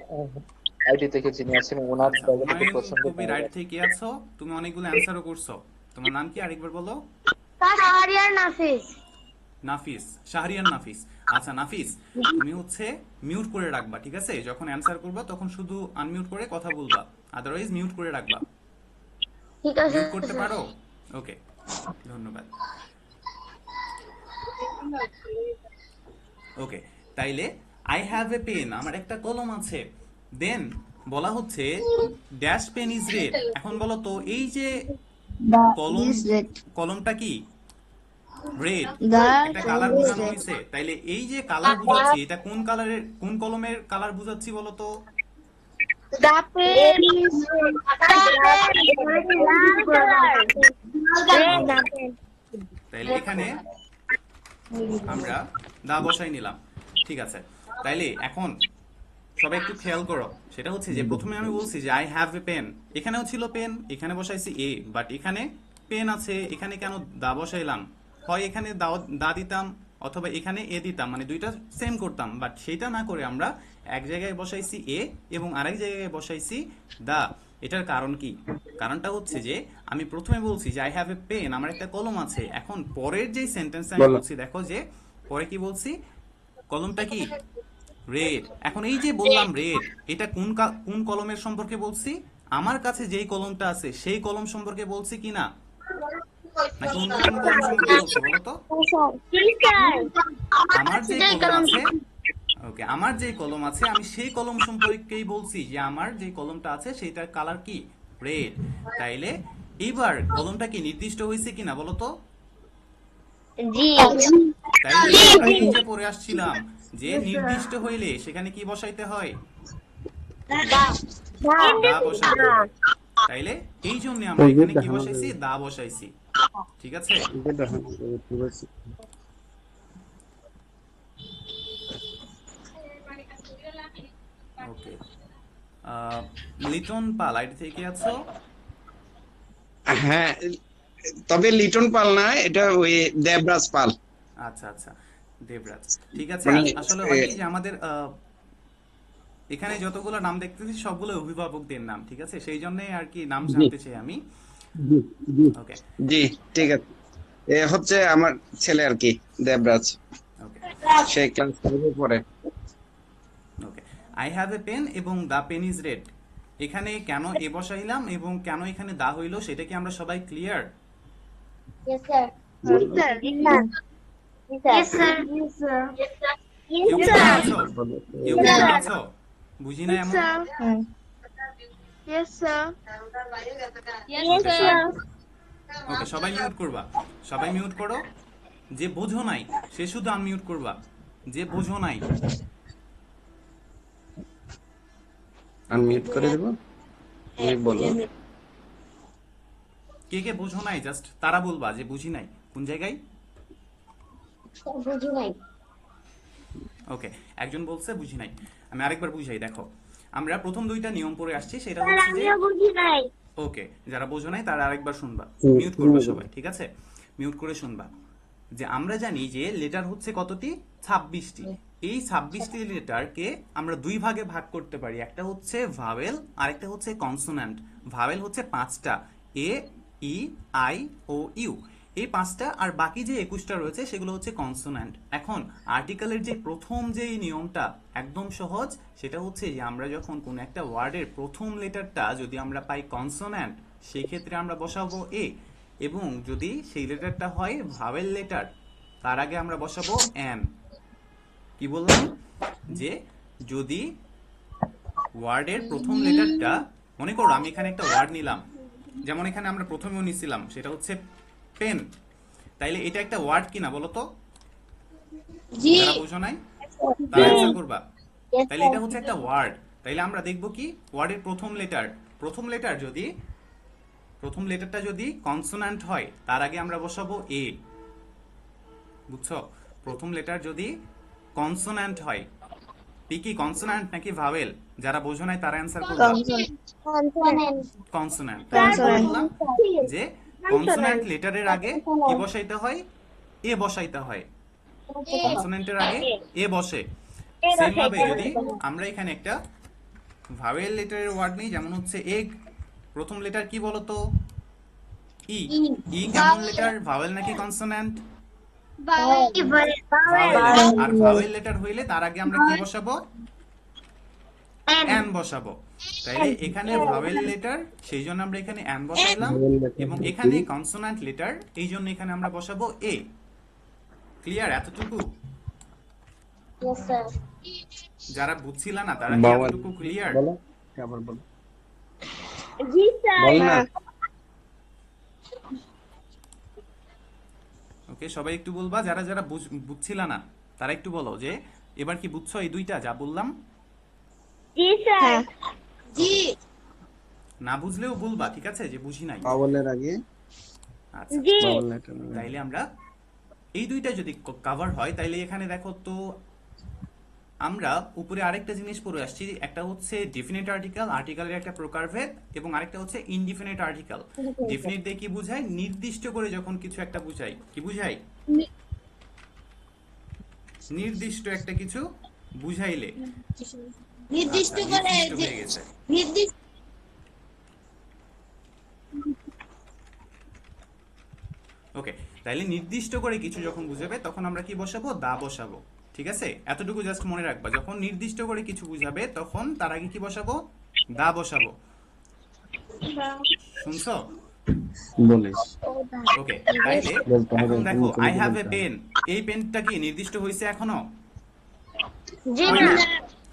আইডি থেকে যিনি আছেন ওনার খুব পছন্দ। কবির আইডি থেকে আছো তুমি, অনেকগুলো অ্যানসারও করছো। তোমার নাম কি আরেকবার বলো? শাহরিয়ার নাফিস। নাফিস, শাহরিয়ার নাফিস। আচ্ছা নাফিস, তুমি হচ্ছে মিউট করে রাখবা, ঠিক আছে? যখন অ্যানসার করবা তখন শুধু আনমিউট করে কথা বলবা, আদারওয়াইজ মিউট করে রাখবা। ঠিক আছে মিউট করতে পারো? ওকে ধন্যবাদ। ওকে তাইলে আই হ্যাভ এ পেন, আমার একটা কলম আছে। দেন বলা হচ্ছে ড্যাশ পেন ইজ রেড। এখন বলো তো এই যে কলম, কলমটা কি রেড, একটা কালার বোঝানো হয়েছে। তাইলে এই যে কালার বুঝাচ্ছি, এটা কোন কালারের, কোন কলমের কালার বুঝাচ্ছি বলো তো? The pen is তাইলে এখানে আমরা দা বসাই নিলাম, ঠিক আছে। তাইলে এখন সবাই একটু খেয়াল করো, সেটা হচ্ছে যে প্রথমে আমি বলছি যে আই হ্যাভ এ পেন, এখানেও ছিল পেন, এখানে বসাইছি এ, বাট এখানে পেন আছে, এখানে কেন দা বসাইলাম? হয় এখানে দা দিতাম অথবা এখানে এ দিতাম, মানে দুইটা সেম করতাম, বাট সেটা না করে আমরা এক জায়গায় বসাইছি এ এবং আরেক জায়গায় বসাইছি দা। এটার কারণ কি? কারণটা হচ্ছে যে আমি প্রথমে বলছি যে আই হ্যাভ এ পেন, আমার একটা কলম আছে। এখন পরের যে সেন্টেন্স আমি বলছি, দেখো যে পরে কি বলছি, কলমটা কি রেড। এখন এই যে বললাম রেড, এটা কোন কলমের সম্পর্কে বলছি? আমার কাছে যেই কলমটা আছে সেই কলম সম্পর্কে বলছি কি না, নাকি অন্য কোনো কলম সম্পর্কে বলছি বলো তো? আমার যে কলম আছে, ওকে, আমার যে কলম আছে আমি সেই কলম সম্পর্কেই বলছি যে আমার যে কলমটা আছে সেটার কালার কি রেড। তাইলে এইবার কলমটা কি নির্দিষ্ট হয়েছে কিনা বলো তো? তাইলে আমরা নিচে পড়ে আসছিলাম যে নির্দিষ্ট হইলে সেখানে কি বসাইতে হয়? দা বসাইতে হয়। তাইলে এই জন্য আমরা এখানে কি বসাইছি? দা বসাইছি, ঠিক আছে। ওকে, লিটন পাল আইডি থেকে আছো? হ্যাঁ, তবে লিটন পাল না, এটা ওই দেবরাজ পাল। আচ্ছা আচ্ছা, দেবরাজ, ঠিক আছে। মানে, আসলে হয় কি যে আমাদের এখানে যতগুলো নাম দেখতেছি সবগুলো অভিভাবকদের নাম, ঠিক আছে, সেই জন্যই আর কি নাম জানতে চাই আমি। জি জি ওকে জি, ঠিক আছে। এ হচ্ছে আমার ছেলে আর কি, দেবরাজ। ওকে সে ক্লাস 5 পড়ে। ওকে, আই হ্যাভ এ পেন এবং দ্য পেন ইজ রেড, এখানে কেন এ বসাইলাম এবং কেন এখানে দা হইলো সেটা কি আমরা সবাই ক্লিয়ার? কেউ বুঝে আছো? কেউ বুঝে আছো? বুঝি না এমন? ওকে, সবাই মিউট করবা, সবাই মিউট করো। যে বোঝো নাই সে শুধু আনমিউট করবা, যে বোঝো নাই। আনমিউট করে দেব, তুমি বলো। কে কে বোঝো নাই জাস্ট তারা বলবা যে বুঝি নাই কোন জায়গায়। ওকে, একজন বলছে বুঝি নাই, আমি আরেকবার বুঝাই। দেখো, আমরা প্রথম দুইটা নিয়ম পড়ে আসছি, সেটা হচ্ছে যে ওকে, যারা বোঝো নাই তারা আরেকবার শুনবা, মিউট করবা সবাই, ঠিক আছে, মিউট করে শুনবা। যে আমরা জানি যে লেটার হচ্ছে কতটি? 26টি। এই 26টি লেটারকে আমরা দুই ভাগে ভাগ করতে পারি, একটা হচ্ছে ভাওয়েল আর একটা হচ্ছে কনসোন্যান্ট। ভাওয়েল হচ্ছে 5টা, এ, ই, আই, ও, ইউ, এই 5টা, আর বাকি যে 21টা রয়েছে সেগুলো হচ্ছে কনসোন্যান্ট। এখন আর্টিকেলের যে প্রথম যে নিয়মটা একদম সহজ, সেটা হচ্ছে যে আমরা যখন কোন একটা ওয়ার্ডের প্রথম লেটারটা যদি আমরা পাই কনসোন্যান্ট, সেই ক্ষেত্রে আমরা বসাবো এ, এবং যদি সেই লেটারটা হয় ভাওয়েল লেটার, তার আগে আমরা বসাবো এন। কি বললাম? যে যদি ওয়ার্ডের প্রথম লেটারটা, মনে করো আমি এখানে একটা ওয়ার্ড নিলাম, যেমন এখানে আমরা প্রথমেও নিছিলাম, সেটা হচ্ছে পেন। তাইলে এটা একটা ওয়ার্ড কিনা বলো তো? যারা বোঝো নাই তারা অ্যান্সার করবা। তাইলে এটা হচ্ছে একটা ওয়ার্ড। তাইলে আমরা দেখব কি ওয়ার্ডের প্রথম লেটারটা যদি কনসোন্যান্ট হয় তার আগে আমরা বসাবো এ। বুঝছো? প্রথম লেটার যদি কনসোন্যান্ট হয়, কি কনসোন্যান্ট নাকি ভাওয়েল? যারা বোঝো নাই তারা অ্যান্সার করবা কনসোন্যান্ট। বললাম যে কনসোন্যান্ট লেটারের আগে কি বসাইতে হয়? এ বসাইতে হয়। কনসোন্যান্টের আগে এ বসে। সেম ভাবে যদি আমরা এখানে একটা ভাওয়েল লেটারের ওয়ার্ড নিই, যেমন হচ্ছে এগ, প্রথম লেটার কি বলতো? ই। ই কেমন লেটার, ভাওয়েল নাকি কনসোন্যান্ট? ভাওয়েল। আর ভাওয়েল লেটার হইলে তার আগে আমরা কি বসাবো? এন বসাবো। তাইলে এখানে ভাওয়েল লেটার, সেই জন্য আমরা এখানে এন বসাইলাম, এবং এখানে কনসোন্যান্ট লেটার, এই জন্য এখানে আমরা বসাবো এ। ক্লিয়ার এতটুকু? যারা বুঝছিল না তারা কি এতটুকু ক্লিয়ার? বলো, আবার বলো। জি স্যার, বল না। ওকে, সবাই একটু বলবা, যারা যারা বুঝছিল না তারা একটু বলো যে এবার কি বুঝছো এই দুইটা যা বললাম? জি স্যার। জি। না বুঝলেও বলবা, ঠিক আছে, যে বুঝি নাই। ভাওয়েলের আগে আচ্ছা জি বাউল লেটার তাইলে আমরা এই দুইটা যদি কভার হয় তাইলে এখানে দেখো তো আমরা উপরে আরেকটা জিনিস পড়ে আসছি, একটা হচ্ছে ডেফিনিট আর্টিকেল, আর্টিকেলের একটা প্রকারভেদ, এবং আরেকটা হচ্ছে ইনডিফিনিট আর্টিকেল। ডেফিনিট দিয়ে কি বুঝায়? নির্দিষ্ট করে যখন কিছু একটা বুঝাই, কি বুঝাই? নির্দিষ্ট একটা কিছু বুঝাইলে। নির্দিষ্ট আচ্ছা, করে নির্দিষ্ট যে হয়ে গেছে। নির্দিষ্ট ওকে, তাইলে নির্দিষ্ট করে কিছু যখন বুঝাবে তখন আমরা কি বসাবো? দা বসাবো। ঠিক আছে, এতটুকু জাস্ট মনে রাখবা, যখন নির্দিষ্ট করে কিছু বুঝাবে তখন তার আগে কি বসাবো? দা বসাবো। শুনছো? বলিস ওকে, তাইলে বলতে হবে, এখন দেখো তুমি আই হ্যাভ বলতে এ হবে। পেন, এই পেনটা কি নির্দিষ্ট হয়েছে এখনো? জি হয় না না।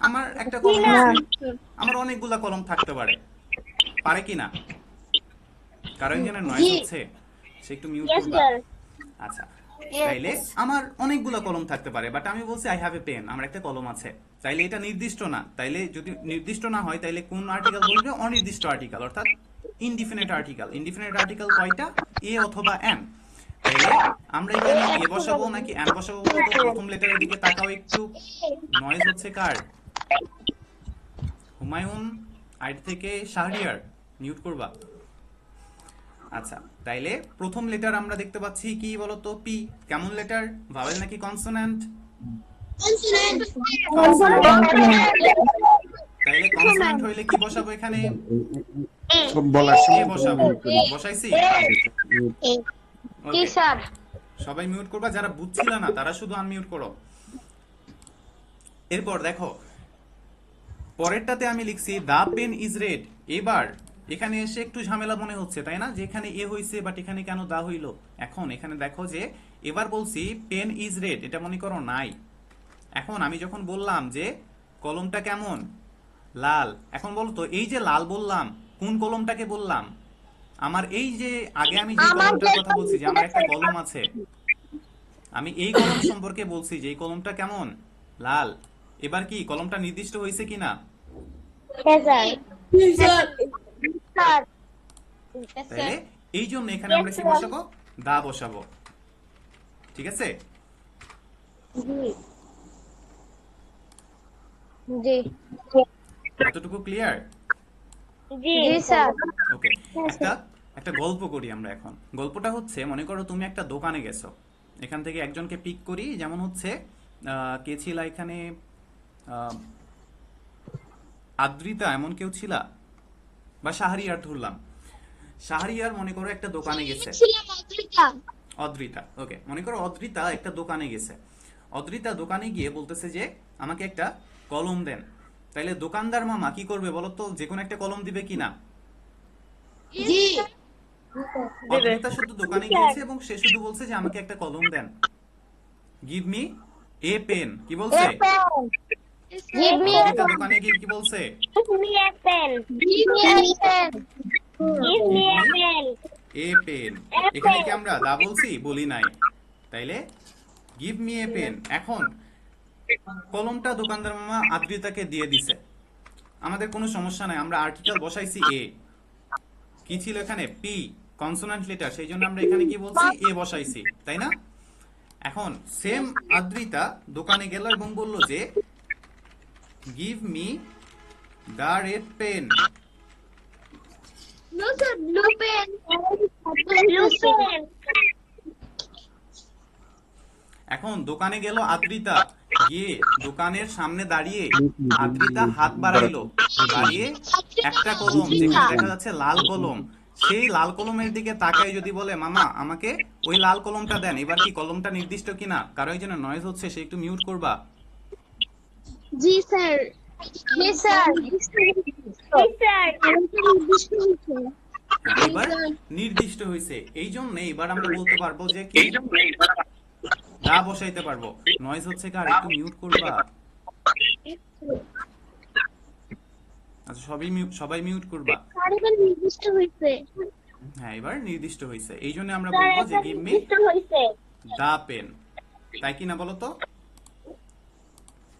আমার একটা কলম আছে, আমার অনেকগুলা কলম থাকতে পারে, পারে কি না? কারো একজনের নয়েজ হচ্ছে, সে একটু মিউট ইয়েস করবা। স্যার আচ্ছা, তাইলে আমার অনেকগুলা কলম থাকতে পারে, বাট আমি বলছি আই হ্যাভ এ পেন, আমার একটা কলম আছে। তাইলে এটা নির্দিষ্ট না। তাইলে যদি নির্দিষ্ট না হয় তাইলে কোন আর্টিকেল বলবে? অনির্দিষ্ট আর্টিকেল, অর্থাৎ ইনডিফিনিট আর্টিকেল। ইনডিফিনিট আর্টিকেল কয়টা? এ অথবা এন। তাইলে আমরা এখানে এ বসাবো নাকি এন বসাবো বলতো? প্রথম লেটারের দিকে তাকাও একটু, নয়েজ হচ্ছে কার? হুমায়ুন আইড থেকে শাহরিয়ার, মিউট করবা। আচ্ছা, তাইলে প্রথম লেটার আমরা দেখতে পাচ্ছি কি বলতো? পি। কেমন লেটার? ভাওয়েল নাকি কনসোন্যান্ট? তাইলে কনসোন্যান্ট হইলে কি বসাবো এখানে? সব বলার এ সময় বসাবো। তুমি বসাইছি? জি ওকে, স্যার সবাই মিউট করবা, যারা বুঝছিল না তারা শুধু আনমিউট করো। এরপর দেখো পরেরটাতে আমি লিখছি দা পেন ইজ রেড। এবার এখানে এসে একটু ঝামেলা মনে হচ্ছে, তাই না? যে এখানে এ হইছে, বাট এখানে কেন দা হইলো? এখন এখানে দেখো যে এবার বলছি পেন ইজ রেড, এটা মনে করো নাই। এখন আমি যখন বললাম যে কলমটা কেমন? লাল। এখন বলো তো, এই যে লাল বললাম, কোন কলমটাকে বললাম? আমার এই যে আগে আমি যে কলমটার কথা বলছি, যে আমার একটা কলম আছে, আমি এই কলম সম্পর্কে বলছি যে এই কলমটা কেমন? লাল। এবার কি কলমটা নির্দিষ্ট হয়েছে কিনা? স্যার স্যার তাইলে এই জন্য এখানে আমরা কি বসাবো? দা বসাবো। ঠিক আছে? জি এতটুকু ক্লিয়ার? জি স্যার ওকে, একটা একটা গল্প করি আমরা এখন। গল্পটা হচ্ছে, মনে করো তুমি একটা দোকানে গেছো, এখান থেকে একজনকে পিক করি, যেমন হচ্ছে কে ছিল এখানে? আদ্রিতা এমন কেউ ছিলা, বা শাহরিয়ার ধরলাম। শাহরিয়ার মনে করো একটা দোকানে গেছে। ছিলাম অদ্রিতা। অদ্রিতা, ওকে, মনে করো অদ্রিতা একটা দোকানে গেছে। অদ্রিতা দোকানে গিয়ে বলতেছে যে আমাকে একটা কলম দেন। তাইলে দোকানদার মামা কি করবে বলো তো? যে কোনো একটা কলম দিবে কিনা? জি অদ্রিতা শুধু দোকানে গিয়েছে এবং সে শুধু বলছে যে আমাকে একটা কলম দেন, গিভ মি এ পেন। কি বলছে? Give me অদ্রিতা দোকানে গিয়ে কি বলছে? a pen. Give me a pen. Give me a pen. A pen. এখানে কি আমরা দা বলছি? বলি নাই। তাইলে গিভ মি এ পেন। এখন কলমটা দোকানদার মামা আদ্রিতাকে দিয়ে দিছে, আমাদের কোনো সমস্যা নাই, আমরা আর্টিকেল বসাইছি এ। কি ছিল এখানে? পি, কনসোন্যান্ট লেটার, সেই জন্য আমরা এখানে কি বলছি? এ বসাইছি, তাই না? এখন সেম আদ্রিতা দোকানে গেল এবং বলল যে give me the red pen. No sir, blue pen. Blue pen. এখন দোকানে গেল আদ্রিতা, গিয়ে দোকানের সামনে দাঁড়িয়ে আদ্রিতা হাত বাড়াইলো, বাড়িয়ে একটা কলম, যেখানে দেখা যাচ্ছে লাল কলম, সেই লাল কলমের দিকে তাকাই যদি বলে মামা আমাকে ওই লাল কলমটা দেন, এবার কি কলমটা নির্দিষ্ট কিনা? কারো একজনের নয়েজ হচ্ছে, সে একটু মিউট করবা। জি স্যার। জি স্যার জি স্যার এবার নির্দিষ্ট হয়েছে, এই জন্য এবার আমরা বলতে পারবো যে কি দা বসাইতে পারবো। নয়েজ হচ্ছে কার? একটু মিউট করবা। আচ্ছা, সবাই মিউট করবা। স্যার এবার নির্দিষ্ট হয়েছে। হ্যাঁ, এবার নির্দিষ্ট হয়েছে, এই জন্য আমরা বলবো যে গিভ মি হইছে দা পেন। তাই কি না বলো তো?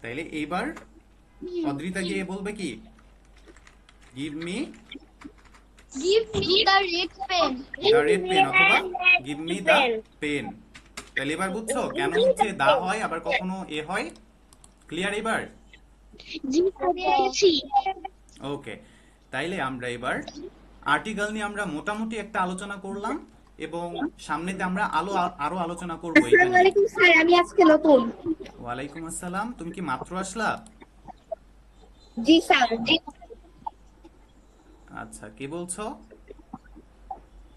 তাইলে এইবার অদ্রিতা গিয়ে বলবে কি? Give me Give me the red pen. The red pen অথবা গিভ মি দ্য পেন। তাহলে এবার বুঝছো কেন হচ্ছে দা হয় আবার কখনো এ হয়? ক্লিয়ার এবার? জি পেয়েছি। ওকে, তাইলে আমরা এবার আর্টিকেল নিয়ে আমরা মোটামুটি একটা আলোচনা করলাম এবং সামনেতে আমরা আরো আলোচনা করবো এটা নিয়ে। ওয়ালাইকুম স্যার, আমি আজকে নতুন। ওয়ালাইকুম আসসালাম, তুমি কি মাত্র আসলা? জি স্যার। আচ্ছা, কে বলছো?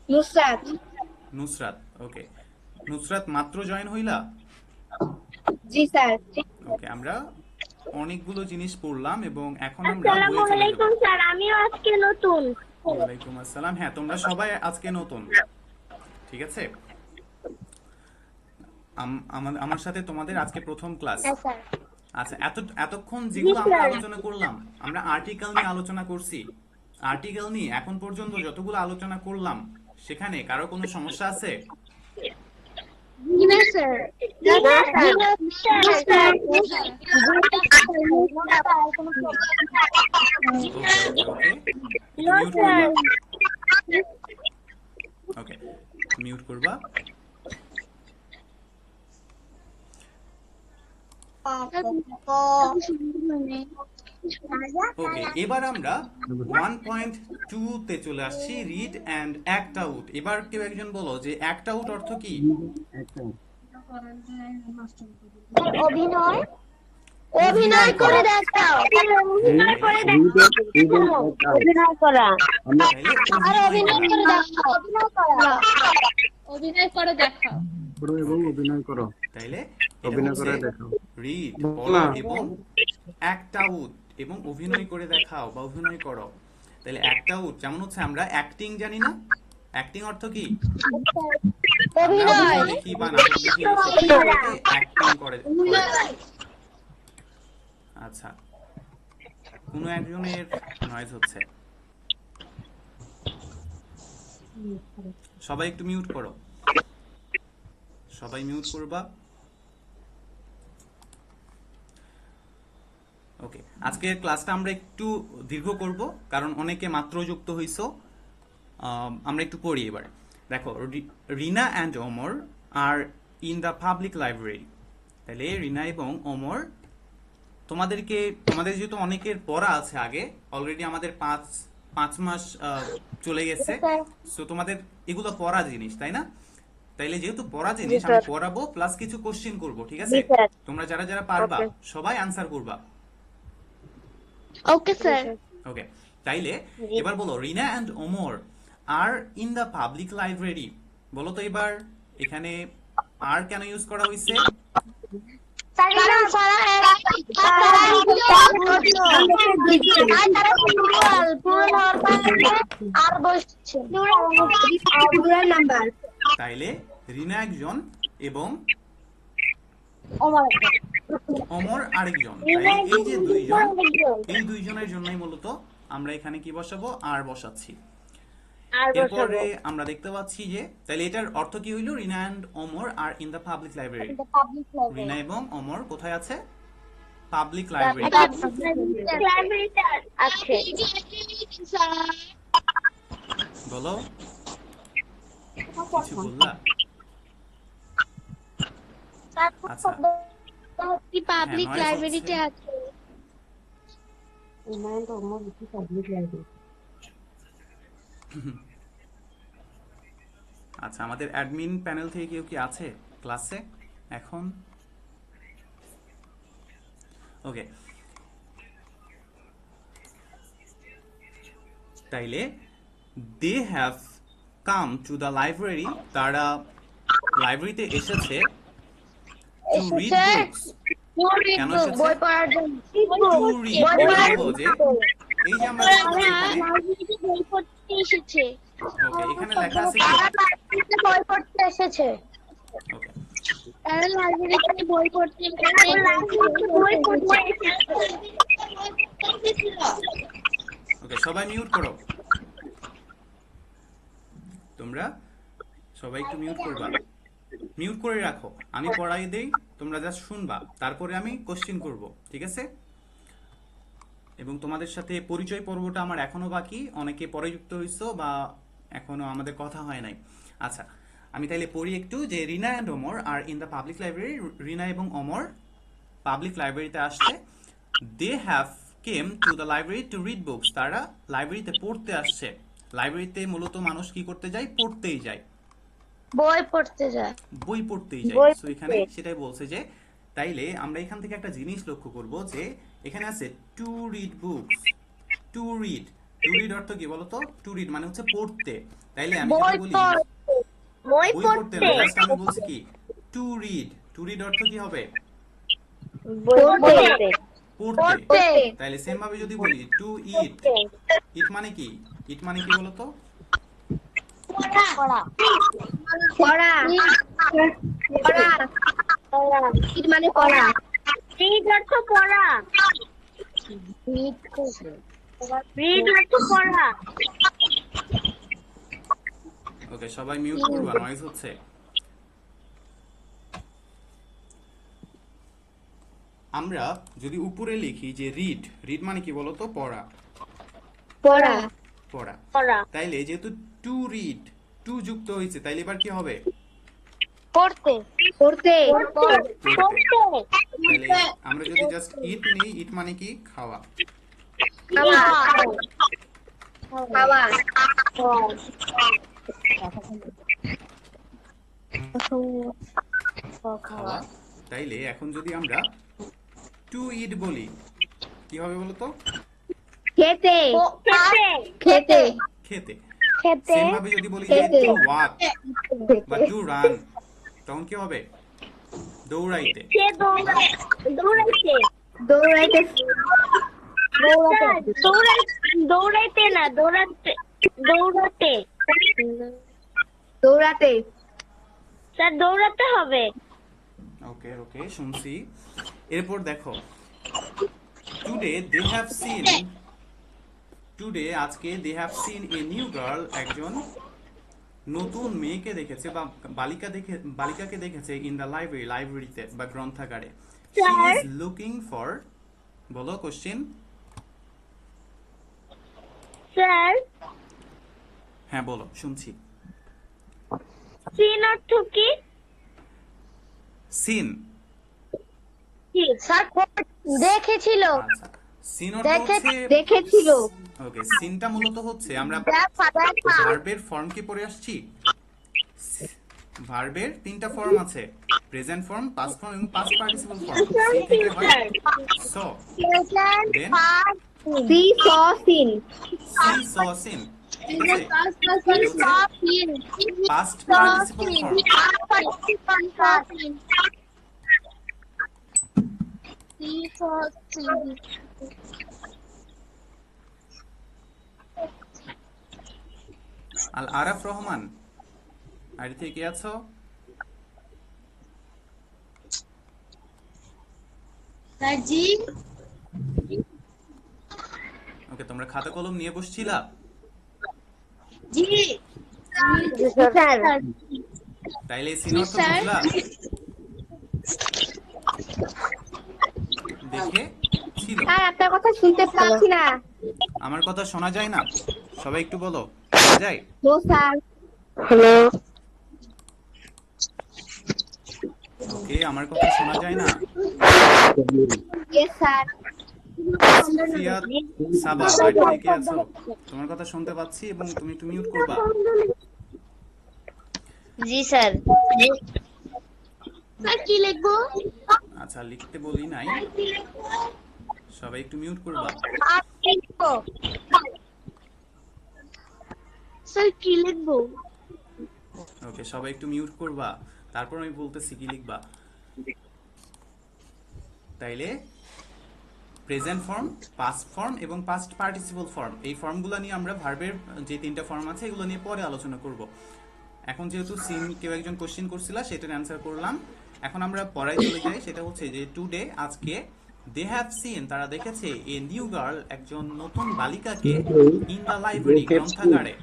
নুসরাত। নুসরাত। ওকে, নুসরাত মাত্র জয়েন হইলা? জি স্যার। ওকে, আমরা অনেকগুলো জিনিস পড়লাম এবং এখন আমরা বইয়ে চলে যাব। স্যার, আমিও আজকে নতুন। ওয়ালাইকুম আসসালাম। হ্যাঁ, তোমরা সবাই আজকে নতুন, ঠিক আছে? আমার সাথে তোমাদের আজকে প্রথম ক্লাস। আচ্ছা, এতক্ষণ যেগুলো আমরা আলোচনা করলাম, আমরা আর্টিকেল নিয়ে আলোচনা করছি। আর্টিকেল নিয়ে এখন পর্যন্ত যতগুলো আলোচনা করলাম সেখানে কারো কোনো সমস্যা আছে? না স্যার। ওকে, মিউট করবা। ওকে, এবার আমরা 1.2 তে চলে আসছি, রিড এন্ড অ্যাক্ট আউট। এবার কেউ একজন বলো যে অ্যাক্ট আউট অর্থ কি? অভিনয় অভিনয় করে দেখাও। অভিনয় করে দেখাও। অভিনয় করা। তাইলে আর অভিনয় করে দেখাও। অভিনয় করা। অভিনয় করে দেখাও। তাইলে অভিনয় করে দেখাও। রিড পড়ো এবং অ্যাক্ট আউট এবং অভিনয় করে দেখাও বা অভিনয় করো। তাহলে অ্যাক্ট আউট যেমন হচ্ছে আমরা অ্যাক্টিং জানি না? অ্যাক্টিং অর্থ কি? আমরা অভিনয়। মুভি দেখি বা নাটক দেখি সেটাকে অ্যাক্টিং করে। আচ্ছা, কোন একজনের নয়েজ হচ্ছে, সবাই একটু মিউট করো। সবাই মিউট করবা। ওকে, আজকের ক্লাসটা আমরা একটু দীর্ঘ করব কারণ অনেকে মাত্র যুক্ত হইছো। আমরা একটু পড়ি এবার। দেখো, Rina and Omar are in the public library. তাহলে রিনা এবং ওমর, তোমাদের যেহেতু অনেকের পড়া আছে আগে অলরেডি, আমাদের 5 মাস চলে গেছে, সো তোমাদের এগুলো পড়া জিনিস, তাই না? তাইলে যেহেতু পড়া জিনিস আমি পড়াবো প্লাস কিছু কোশ্চেন করব, ঠিক আছে? তোমরা যারা যারা পারবা সবাই আনসার করবা। Okay sir. ওকে, তাইলে এবার বলো, Rina and Omar are in the public library. বলো তো এবার এখানে আর কেন ইউজ করা হয়েছে? তাইলে রিনা একজন এবং ওমর আরেকজন। তাইলে এই যে দুইজন, এই দুইজনের জন্যই মূলত আমরা এখানে কি বসাবো? আর বসাচ্ছি। এরপরে আমরা দেখতে পাচ্ছি যে তাহলে এটার অর্থ কি হইলো? Rina and Omar are in the public library. Rina এবং ওমর কোথায় আছে? Public library. বলো, কিছু বললা? আচ্ছা, পাবলিক noise লাইব্রেরিতে হচ্ছে। আছে। আচ্ছা, আমাদের অ্যাডমিন প্যানেল থেকে কেউ কি আছে ক্লাসে এখন? ওকে, তাইলে they have come to the library. তারা লাইব্রেরিতে এসেছে টু রিড বুকস। কেন এসেছে? বই পড়ার জন্য। To read. বলবো যে এই যে আমরা দেখতেছি এখানে, লাইব্রেরিতে বই পড়তে এসেছে। ওকে, এখানে লেখা আছে কি? বই পড়তে এসেছে। ওকে, তারা লাইব্রেরিতে বই পড়তে ওকে, সবাই মিউট করো। তোমরা সবাই একটু মিউট করবা, মিউট করে রাখো। আমি পড়াই দেই, তোমরা জাস্ট শুনবা, তারপরে আমি কোশ্চেন করব, ঠিক আছে? এবং তোমাদের সাথে পরিচয় পর্বটা আমার এখনো বাকি, অনেকে পরে যুক্ত হইছো বা এখনো আমাদের কথা হয় নাই। আচ্ছা, আমি তাইলে পড়ি একটু যে Rina and Omar are in the public library. Rina এবং ওমর পাবলিক লাইব্রেরিতে আসছে। They have came to the library to read books. তারা লাইব্রেরিতে পড়তে আসছে। লাইব্রেরিতে মূলত মানুষ কি করতে যায়? পড়তেই যায়, বই পড়তে যায়। বই পড়তেই যায়। বই সো এখানে সেটাই বলছে যে, তাইলে আমরা এখান থেকে একটা জিনিস লক্ষ্য করব যে এখানে আছে two read books. To read, to read অর্থ কি বলতো? টু রিড মানে হচ্ছে পড়তে। তাইলে আমি বই যদি বলি পড়তে। বই বই পড়তে পড়তে। না, জাস্ট আমি বলছি কি টু রিড। টু রিড অর্থ কি হবে? পড়তে। পড়তে। পড়তে। তাইলে সেম ভাবে যদি বলি টু ইট, ইট মানে কি? ইট মানে কি বলতো? পড়া। পড়া। পড়া। ইট মানে পড়া। রিড অর্থ পড়া। রিড অর্থ পড়া। ওকে, সবাই মিউট করবা, নয়েজ হচ্ছে। আমরা যদি উপরে লিখি যে রিড, রিড মানে কি বলতো? পড়া। পড়া। পড়া। পড়া। তাইলে যেহেতু টু রিড, টু যুক্ত হয়েছে, তাইলে এবার কি হবে? পড়তে। পড়তে। পড়তে। তাইলে আমরা যদি জাস্ট ইট নেই, ইট মানে কি? খাওয়া। খাওয়া। খাওয়া। খাওয়া। তাইলে এখন যদি আমরা টু ইট বলি, কি হবে বলতো? খেতে। খেতে। খেতে। খেতে। সেম ভাবে যদি বলি যে টু ওয়াক বা টু রান, তখন কি হবে? দৌড়াইতে। সে দৌড়াইতে। দৌড়াইতে। দৌড়াইতে না, দৌড়াতে। দৌড়াতে। দৌড়াতে। স্যার দৌড়াতে হবে। ওকে ওকে, শুনছি। এরপর দেখো, today they have seen, today আজকে they have seen a new girl, একজন নতুন মেয়েকে দেখেছে বা বালিকাকে দেখেছে ইন দ্য লাইব্রেরি, লাইব্রেরিতে বা গ্রন্থাগারে। She Sir? Is looking for, বলো কোশ্চেন। স্যার হ্যাঁ বলো, শুনছি। সিন অর্থ কি? সিন। স্যার দেখেছিল। আচ্ছা, সিন অর্থ হচ্ছে দেখেছিল। ওকে, সিনটা মূলত হচ্ছে আমরা দেখা। ভার্বের ফর্ম কি পড়ে আসছি। ভার্বের তিনটা ফর্ম আছে, প্রেজেন্ট ফর্ম, পাস্ট ফর্ম এবং পাস্ট পার্টিসিপল ফর্ম। সি থেকে হয় saw, then see saw seen. See saw seen, ঠিক আছে? Past participle form. Al Araf Rahman, ID থেকে কে আছো? ওকে, তোমরা খাতা কলম নিয়ে বসছিলা? স্যার। তাইলে সিন অর্থ বুঝলা? দেখে ছিল। স্যার আপনার কথা শুনতে পাচ্ছি না। আমার কথা শোনা যায় না? সবাই একটু বলো, শোনা যায়? No sir. ওকে, আমার কথা শোনা যায় না? Yes sir. Sufia Saba, ID থেকে কে আছো? তোমার কথা শুনতে পাচ্ছি এবং তুমি একটু মিউট করবা। জি স্যার। স্যার কি লিখবো? আচ্ছা, লিখতে বলি নাই, সবাই একটু মিউট করবা। স্যার কি লিখবো? ওকে, সবাই একটু মিউট করবা, তারপর আমি বলতেছি কি লিখবা। তাইলে প্রেজেন্ট ফর্ম, পাস্ট ফর্ম এবং পাস্ট পার্টিসিপল ফর্ম, এই ফর্মগুলো নিয়ে আমরা ভার্বের যে তিনটা ফর্ম আছে এগুলো নিয়ে পরে আলোচনা করব। এখন যেহেতু সিন কেউ একজন কোশ্চেন করছিল, সেটার অ্যান্সার করলাম। এখন আমরা পড়ায় চলে যাই, সেটা হচ্ছে যে টুডে আজকে দে হ্যাভ সিন তারা দেখেছে এ নিউ গার্ল একজন নতুন বালিকাকে ইন দ্য লাইব্রেরি গ্রন্থাগারে।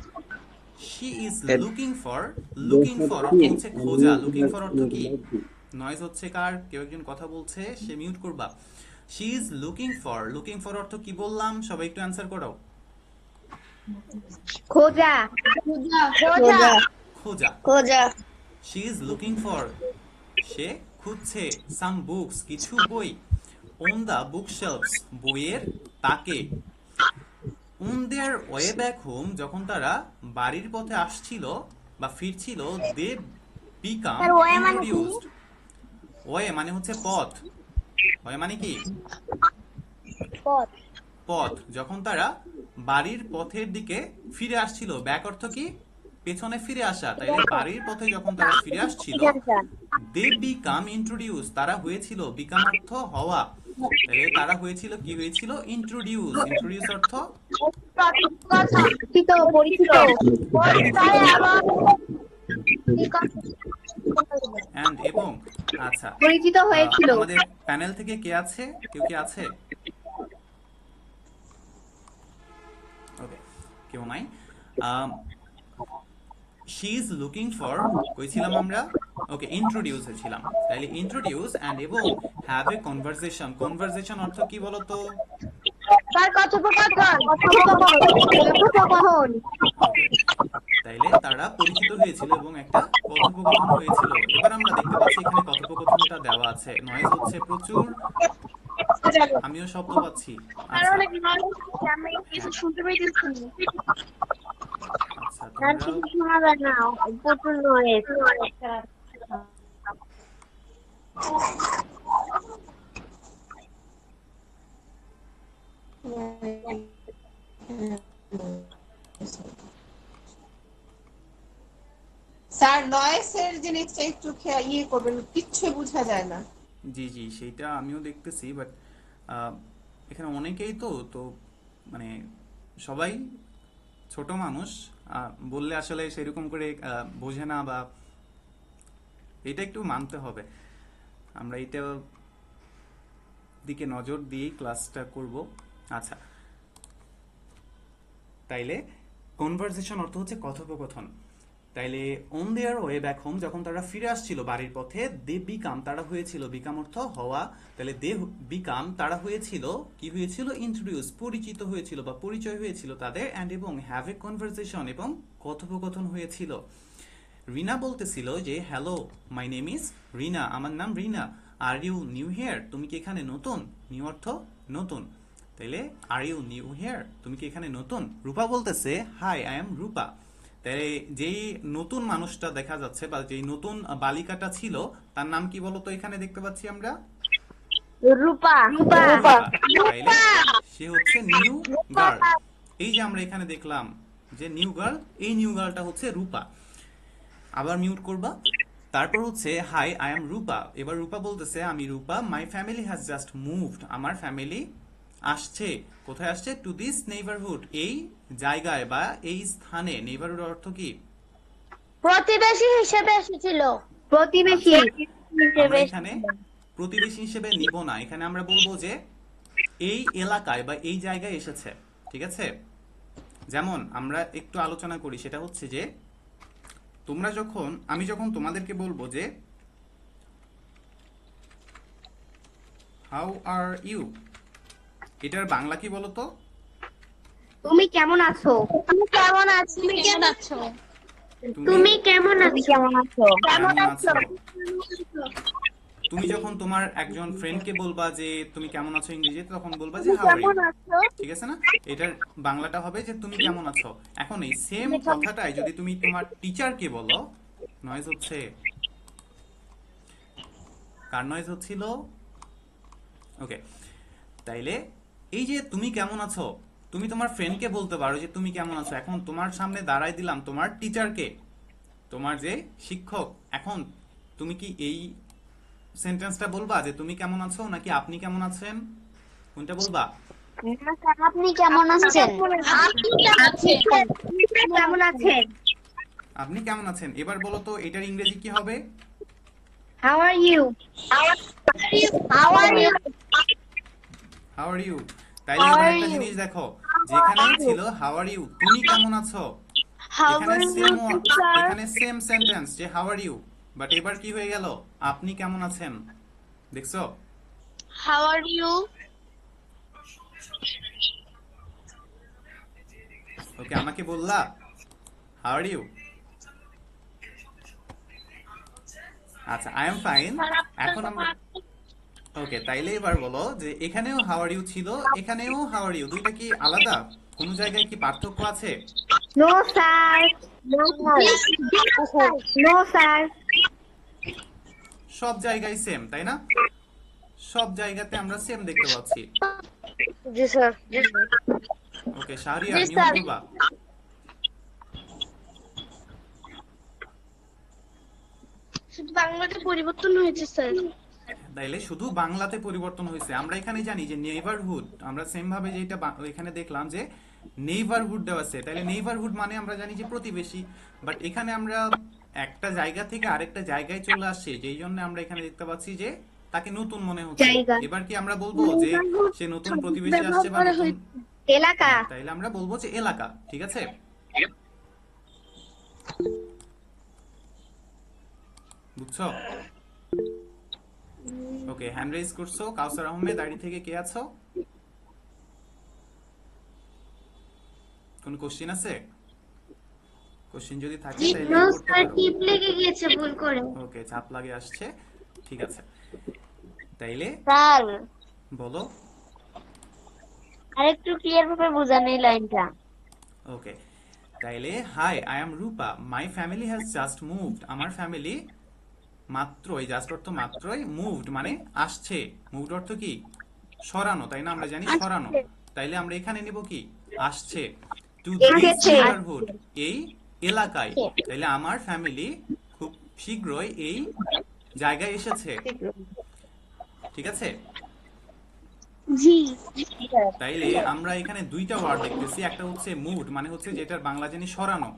She is looking for, looking for অর্থ হচ্ছে খোঁজা, লুকিং ফর অর্থ কি? নয়েজ হচ্ছে কার? কেউ একজন কথা বলছে, সে মিউট করবা। শি ইজ লুকিং ফর অর্থ কি বললাম, সবাই একটু অ্যান্সার করো। খোঁজা খোঁজা খোঁজা। খোঁজা শি ইজ লুকিং ফর, সে খুঁজছে, সাম বুকস, কিছু বই, অন দ্য বুক শেলফস, বইয়ের তাকে, on their way back home, যখন তারা বাড়ির পথে আসছিল বা ফিরছিল, দে বিকাম স্যার, ওয়ে মানে কি? ইন্ট্রোডিউসড। ওয়ে মানে হচ্ছে পথ, ওয়ে মানে কি পথ পথ, যখন তারা বাড়ির পথের দিকে ফিরে আসছিল, ব্যাক অর্থ কি পেছনে ফিরে আসা, তাইলে বাড়ির পথে যখন তারা ফিরে আসছিল, দে বিকাম ইন্ট্রোডিউস, তারা হয়েছিল, বিকাম অর্থ হওয়া, তাহলে তারা হয়েছিল, কি হয়েছিল, ইন্ট্রোডিউস। ইন্ট্রোডিউস অর্থ পরিচিত পরিচিত এন্ড এবং। আচ্ছা, পরিচিত হয়েছিল। আমাদের প্যানেল থেকে কে আছে, কেউ কি আছে? ওকে, কেউ নাই। শি ইজ লুকিং ফর, কইছিলাম আমরা, ওকে ইন্ট্রোডিউস ছিলাম, তাহলে ইন্ট্রোডিউস এন্ড এবং হ্যাভ এ কনভারসেশন। কনভারসেশন অর্থ কি বলতো? স্যার কথোপকথন কথোপকথন ওকে, তাইলে তারা পরিচিত হয়েছিল এবং একটা কথোপকথন হয়েছিল। এবার আমরা দেখতে পাচ্ছি এখানে কথোপকথনটা দেওয়া আছে, নয়েজ হচ্ছে প্রচুর, আমিও শব্দ পাচ্ছি। আচ্ছা আমি কিছু শুনতে পাইতেছি না। আচ্ছা, স্যার তোমরাও কিছু শোনা যায় না, প্রচুর নয়েজ। স্যার নয়েসের জিনিসটা একটু ইয়ে করবেন, কিচ্ছু বোঝা যায় না। জি জি, সেইটা আমিও দেখতেছি, বাট এখানে অনেকেই তো তো মানে সবাই ছোট মানুষ, বললে আসলে সেরকম করে বোঝে না, বা এটা একটু মানতে হবে। আমরা এটা দিকে নজর দিয়েই ক্লাসটা করব। আচ্ছা, তাইলে কনভারসেশন অর্থ হচ্ছে কথোপকথন। তাইলে on their way back home, যখন তারা ফিরে আসছিল বাড়ির পথে, দে বিকাম, তারা হয়েছিল, বিকাম অর্থ হওয়া, তাহলে দে বিকাম, তারা হয়েছিল, কি হয়েছিল, ইন্ট্রোডিউস, পরিচিত হয়েছিল বা পরিচয় হয়েছিল তাদের, এন্ড এবং হ্যাভ এ কনভারসেশন, এবং কথোপকথন হয়েছিল। রিনা বলতেছিল যে হ্যালো, মাই নেম ইজ রিনা, আমার নাম রিনা, আর ইউ নিউ হিয়ার, তুমি কি এখানে নতুন, নিউ অর্থ নতুন, তাইলে আর ইউ নিউ হিয়ার, তুমি কি এখানে নতুন। রূপা বলতেছে হাই, আই এম রূপা, তাই যেই নতুন মানুষটা দেখা যাচ্ছে বা যেই নতুন বালিকাটা ছিল, তার নাম কি বলতো, এখানে দেখতে পাচ্ছি আমরা রূপা রূপা রূপা, তাইলে সে হচ্ছে নিউ গার্ল। এই যে আমরা এখানে দেখলাম যে নিউ গার্ল, এই নিউ গার্লটা হচ্ছে রূপা। আবার মিউট করবা। তারপর হচ্ছে হাই, আই এম রূপা, এবার রূপা বলতেছে আমি Rupa, my family has just moved, আমার ফ্যামিলি আসছে, কোথায় আসছে, টু দিস নেইবারহুড, এই জায়গায় বা এই স্থানে। নেইবারহুড অর্থ কি, প্রতিবেশী হিসেবে এসেছিল। প্রতিবেশী আমরা এখানে প্রতিবেশী হিসেবে নিব না, এখানে আমরা বলবো যে এই এলাকায় বা এই জায়গায় এসেছে, ঠিক আছে। যেমন আমরা একটু আলোচনা করি, সেটা হচ্ছে যে তোমরা যখন, আমি যখন তোমাদেরকে বলবো যে হাউ আর ইউ, এটার বাংলা কি বলতো? তুমি কেমন আছো? তুমি কেমন আছো? তুমি কেমন আছো? তুমি কেমন আছো? কেমন আছো? কেমন আছো? তুমি যখন তোমার একজন ফ্রেন্ডকে বলবা যে তুমি কেমন আছো ইংরেজিতে, তখন বলবা যে হাউ আর ইউ, ঠিক আছে না? এটার বাংলাটা হবে যে তুমি কেমন আছো। এখন এই সেম কথাটাই যদি তুমি তোমার টিচারকে বলো, নয়েজ হচ্ছে, কার নয়েজ হচ্ছিল? ওকে, তাইলে এই যে তুমি কেমন আছো, তুমি তোমার ফ্রেন্ডকে বলতে পারো যে তুমি কেমন আছো। এখন তোমার সামনে দাঁড়াই দিলাম তোমার টিচারকে, তোমার যে শিক্ষক, এখন তুমি কি এই সেন্টেন্সটা বলবা যে তুমি কেমন আছো, নাকি আপনি কেমন আছেন, কোনটা বলবা? আপনি কেমন আছেন? কেমন আছেন? আপনি কেমন আছেন। এবার বলো তো এটার ইংরেজি কি হবে? How are you? How are you? How are you. তাইলে এবার একটা জিনিস দেখো, যেখানে ছিল হাউ আর ইউ, তুমি কেমন আছো, এখানে সেম সেন্টেন্স যে হাউ আর ইউ, বাট এবার কি হয়ে গেল, আপনি কেমন আছেন, দেখছো? How are you? ওকে, আমাকে বললা হাউ আর ইউ? আচ্ছা, আই এম ফাইন। এখন আমরা ওকে, তাইলে এবার বলো যে এখানেও হাউ আর ইউ ছিল, এখানেও হাউ আর ইউ, দুইটা কি আলাদা? কোন জায়গায় কি পার্থক্য আছে? No, sir. No, sir. No, sir. সব জায়গায় সেম, তাই না? সব জায়গাতে আমরা সেম দেখতে পাচ্ছি। জি স্যার। ওকে, শাহরিয়ার জি, নিউ স্যার। করবা? শুধু বাংলাতে পরিবর্তন হয়েছে স্যার। তাইলে শুধু বাংলাতে পরিবর্তন হয়েছে। আমরা এখানে জানি যে নেইবারহুড, আমরা সেম ভাবে যেটা এখানে দেখলাম যে নেইবারহুড দেওয়া আছে, তাইলে নেইবারহুড মানে আমরা জানি যে প্রতিবেশী। বাট এখানে আমরা একটা জায়গা থেকে আরেকটা জায়গায় চলে আসছে, যেই জন্য আমরা এখানে দেখতে পাচ্ছি যে তাকে নতুন মনে হচ্ছে। জায়গা। এবার কি আমরা বলবো যে সে নতুন প্রতিবেশী আসছে বা নতুন এলাকা। তাইলে আমরা বলবো যে এলাকা, ঠিক আছে? বুঝছো? ওকে, হ্যান্ড রেজ করছো। কাউসার আহমেদ, আইডি থেকে কে আছো? কোন কোশ্চেন আছে? কোশ্চেন যদি থাকে তাহলে নো করতে স্যার, পারো। টিপ লেগে গিয়েছে ভুল করে। ওকে, চাপ লাগে আসছে, ঠিক আছে। তাইলে স্যার, বলো। আরেকটু ক্লিয়ার ভাবে বোঝান এই লাইনটা। ওকে, তাইলে hi, I am Rupa, my family has just moved. আমার ফ্যামিলি মাত্রই, জাস্ট অর্থ মাত্রই, মুভড মানে আসছে। মুভড অর্থ কি? সরানো, তাই না? আমরা জানি সরানো। তাইলে আমরা এখানে নিব কি? আসছে। টু দিস এসেছে। নেইবারহুড, এই এলাকায়। তাইলে আমার ফ্যামিলি খুব শীঘ্রই এই জায়গায় এসেছে, ঠিক আছে? জি। তাইলে আমরা এখানে দুইটা ওয়ার্ড দেখতেছি। একটা হচ্ছে মুভড মানে হচ্ছে যেটার বাংলা জানি সরানো,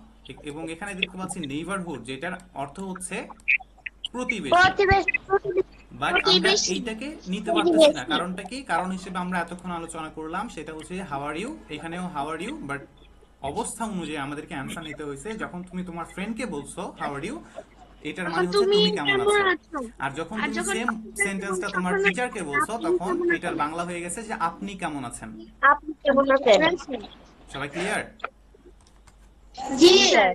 এবং এখানে দেখতে পাচ্ছি নেইবারহুড যেটার অর্থ হচ্ছে প্রতিবেশী। বাট আমরা এইটাকে নিতে পারতেছি না। কারণটা কি? কারণ হিসেবে আমরা এতক্ষণ আলোচনা করলাম সেটা হচ্ছে হাউ আর ইউ। এখানেও হাউ আর ইউ, বাট অবস্থা অনুযায়ী আমাদেরকে অ্যান্সার নিতে হয়েছে। যখন তুমি তোমার ফ্রেন্ডকে বলছো হাউ আর ইউ, এটার মানে হচ্ছে তুমি কেমন আছো। আর যখন তুমি সেম সেন্টেন্সটা তোমার টিচারকে বলছো, তখন এটার বাংলা হয়ে গেছে যে আপনি কেমন আছেন। আপনি কেমন আছেন? সবাই ক্লিয়ার? জি স্যার।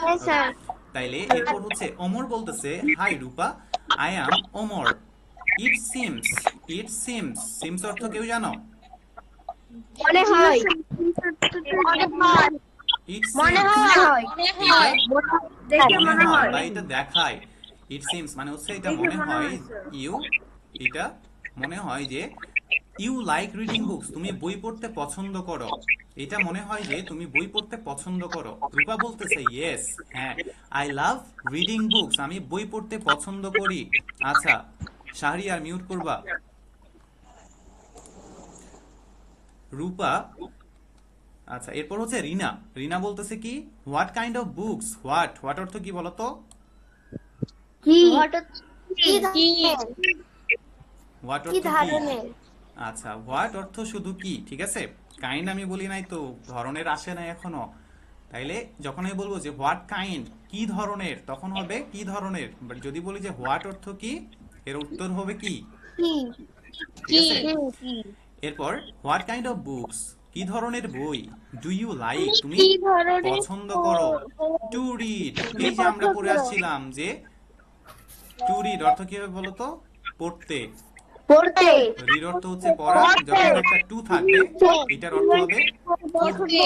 হ্যাঁ স্যার। তাইলে এরপর হচ্ছে অমর বলতেছে hi Rupa, I am Amar. It seems, it seems, seems অর্থ কেউ জানো? মনে হয়। ইট মনে সিমস, হয়। দেখে মনে হয়। বা এটা দেখায়। ইট সিমস মানে হচ্ছে এটা মনে হয়, ইউ, এটা মনে হয় যে ইউ লাইক রিডিং বুকস, তুমি বই পড়তে পছন্দ করো। এটা মনে হয় যে তুমি বই পড়তে পছন্দ করো। রূপা বলতেছে ইয়েস, হ্যাঁ, আই লাভ রিডিং বুকস, আমি বই পড়তে পছন্দ করি। আচ্ছা, শাহরিয়ার মিউট করবা? রূপা। আচ্ছা, এরপর হচ্ছে রিনা। রিনা বলতেছে কি what kind of books. What, what অর্থ কি বলতো? কি? হোয়াট অর্থ কি? আচ্ছা, হোয়াট অর্থ শুধু কি, ঠিক আছে? কাইন্ড আমি বলি নাই তো, ধরনের আসে নাই এখনো। তাইলে যখন আমি বলবো যে হোয়াট কাইন্ড, কি ধরনের, তখন হবে কি ধরনের। বাট যদি বলি যে হোয়াট অর্থ কি, এর উত্তর হবে কি, ঠিক আছে? এরপর হোয়াট কাইন্ড অফ বুকস, কি ধরনের বই। ডু ইউ লাইক, তুমি পছন্দ করো। টু রিড, এই যে আমরা পড়ে আসছিলাম যে টু রিড অর্থ কি হবে বলতো? পড়তে। পড়তে। রিড অর্থ হচ্ছে পড়া, যখন একটা টু থাকবে এটার অর্থ হবে পড়তে।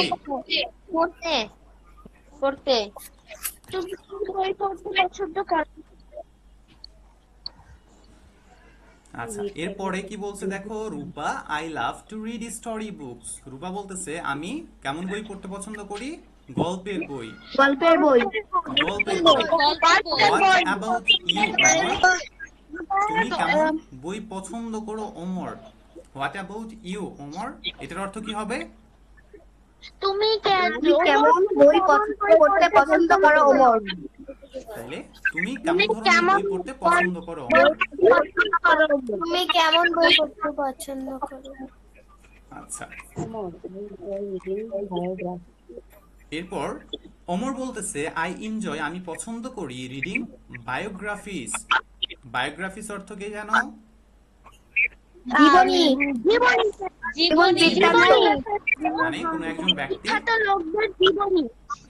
পড়তে। পড়তে। তুমি বই পড়তে পছন্দ করো? আচ্ছা, এরপরে কি বলছে দেখো, Rupa I love to read story books. Rupa বলতেছে আমি কেমন বই পড়তে পছন্দ করি? গল্পের বই। গল্পের বই। গল্পের বই। হোয়াট অ্যাবাউট ইউ অমর, তুমি কেমন বই পছন্দ করো অমর। হোয়াট অ্যাবাউট ইউ অমর, এটার অর্থ কি হবে? তুমি কেমন বই পড়তে পছন্দ করো ওমর? তাহলে তুমি কেমন ধরনের বই পড়তে পছন্দ করো অমর। তুমি কেমন বই পড়তে পছন্দ করো? আচ্ছা, এরপর অমর বলতেছে আই এনজয়, আমি পছন্দ করি রিডিং বায়োগ্রাফিস। বায়োগ্রাফিস অর্থ কি জানো? জীবনী জীবনী জীবনী মানে কোনো একজন ব্যক্তি। বিখ্যাত লোকদের জীবনী।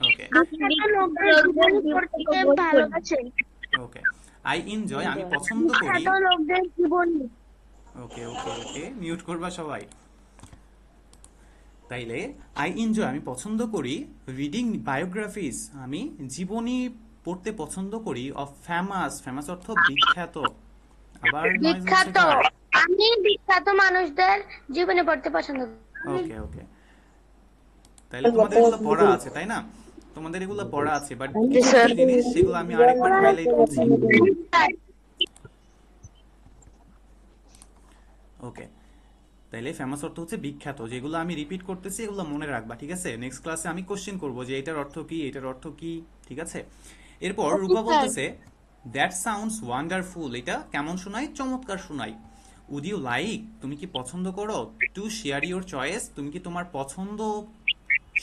ওকে বিখ্যাত লোকদের জীবনী পড়তে ভালোবাসেন। ওকে, আই এনজয় আমি পছন্দ করি। বিখ্যাত লোকদের জীবনী। ওকে ওকে ওকে, মিউট করবা সবাই। তাইলে আই এনজয় আমি পছন্দ করি, রিডিং বায়োগ্রাফিজ আমি জীবনী পড়তে পছন্দ করি, অফ ফেমাস, ফেমাস অর্থ বিখ্যাত। আবার বিখ্যাত আমি বিখ্যাত মানুষদের জীবনী পড়তে পছন্দ করি। ওকে ওকে, তাইলে তোমাদের এগুলো পড়া আছে তাই না? তোমাদের এগুলো পড়া আছে, বাট কিছু জিনিস সেগুলো আমি আরেকবার হাইলাইট করছি। ওকে, তাইলে ফেমাস অর্থ হচ্ছে বিখ্যাত, যেগুলো আমি রিপিট করতেছি এগুলো মনে রাখবা, ঠিক আছে? নেক্সট ক্লাসে আমি কোশ্চেন করব যে এটার অর্থ কি, এটার অর্থ কি, ঠিক আছে? এরপর রূপা বলতেছে দ্যাট সাউন্ডস ওয়ান্ডারফুল, এটা কেমন শোনায়? চমৎকার শোনায়। উড ইউ লাইক, তুমি কি পছন্দ করো? টু শেয়ার ইউর চয়েস, তুমি কি তোমার পছন্দ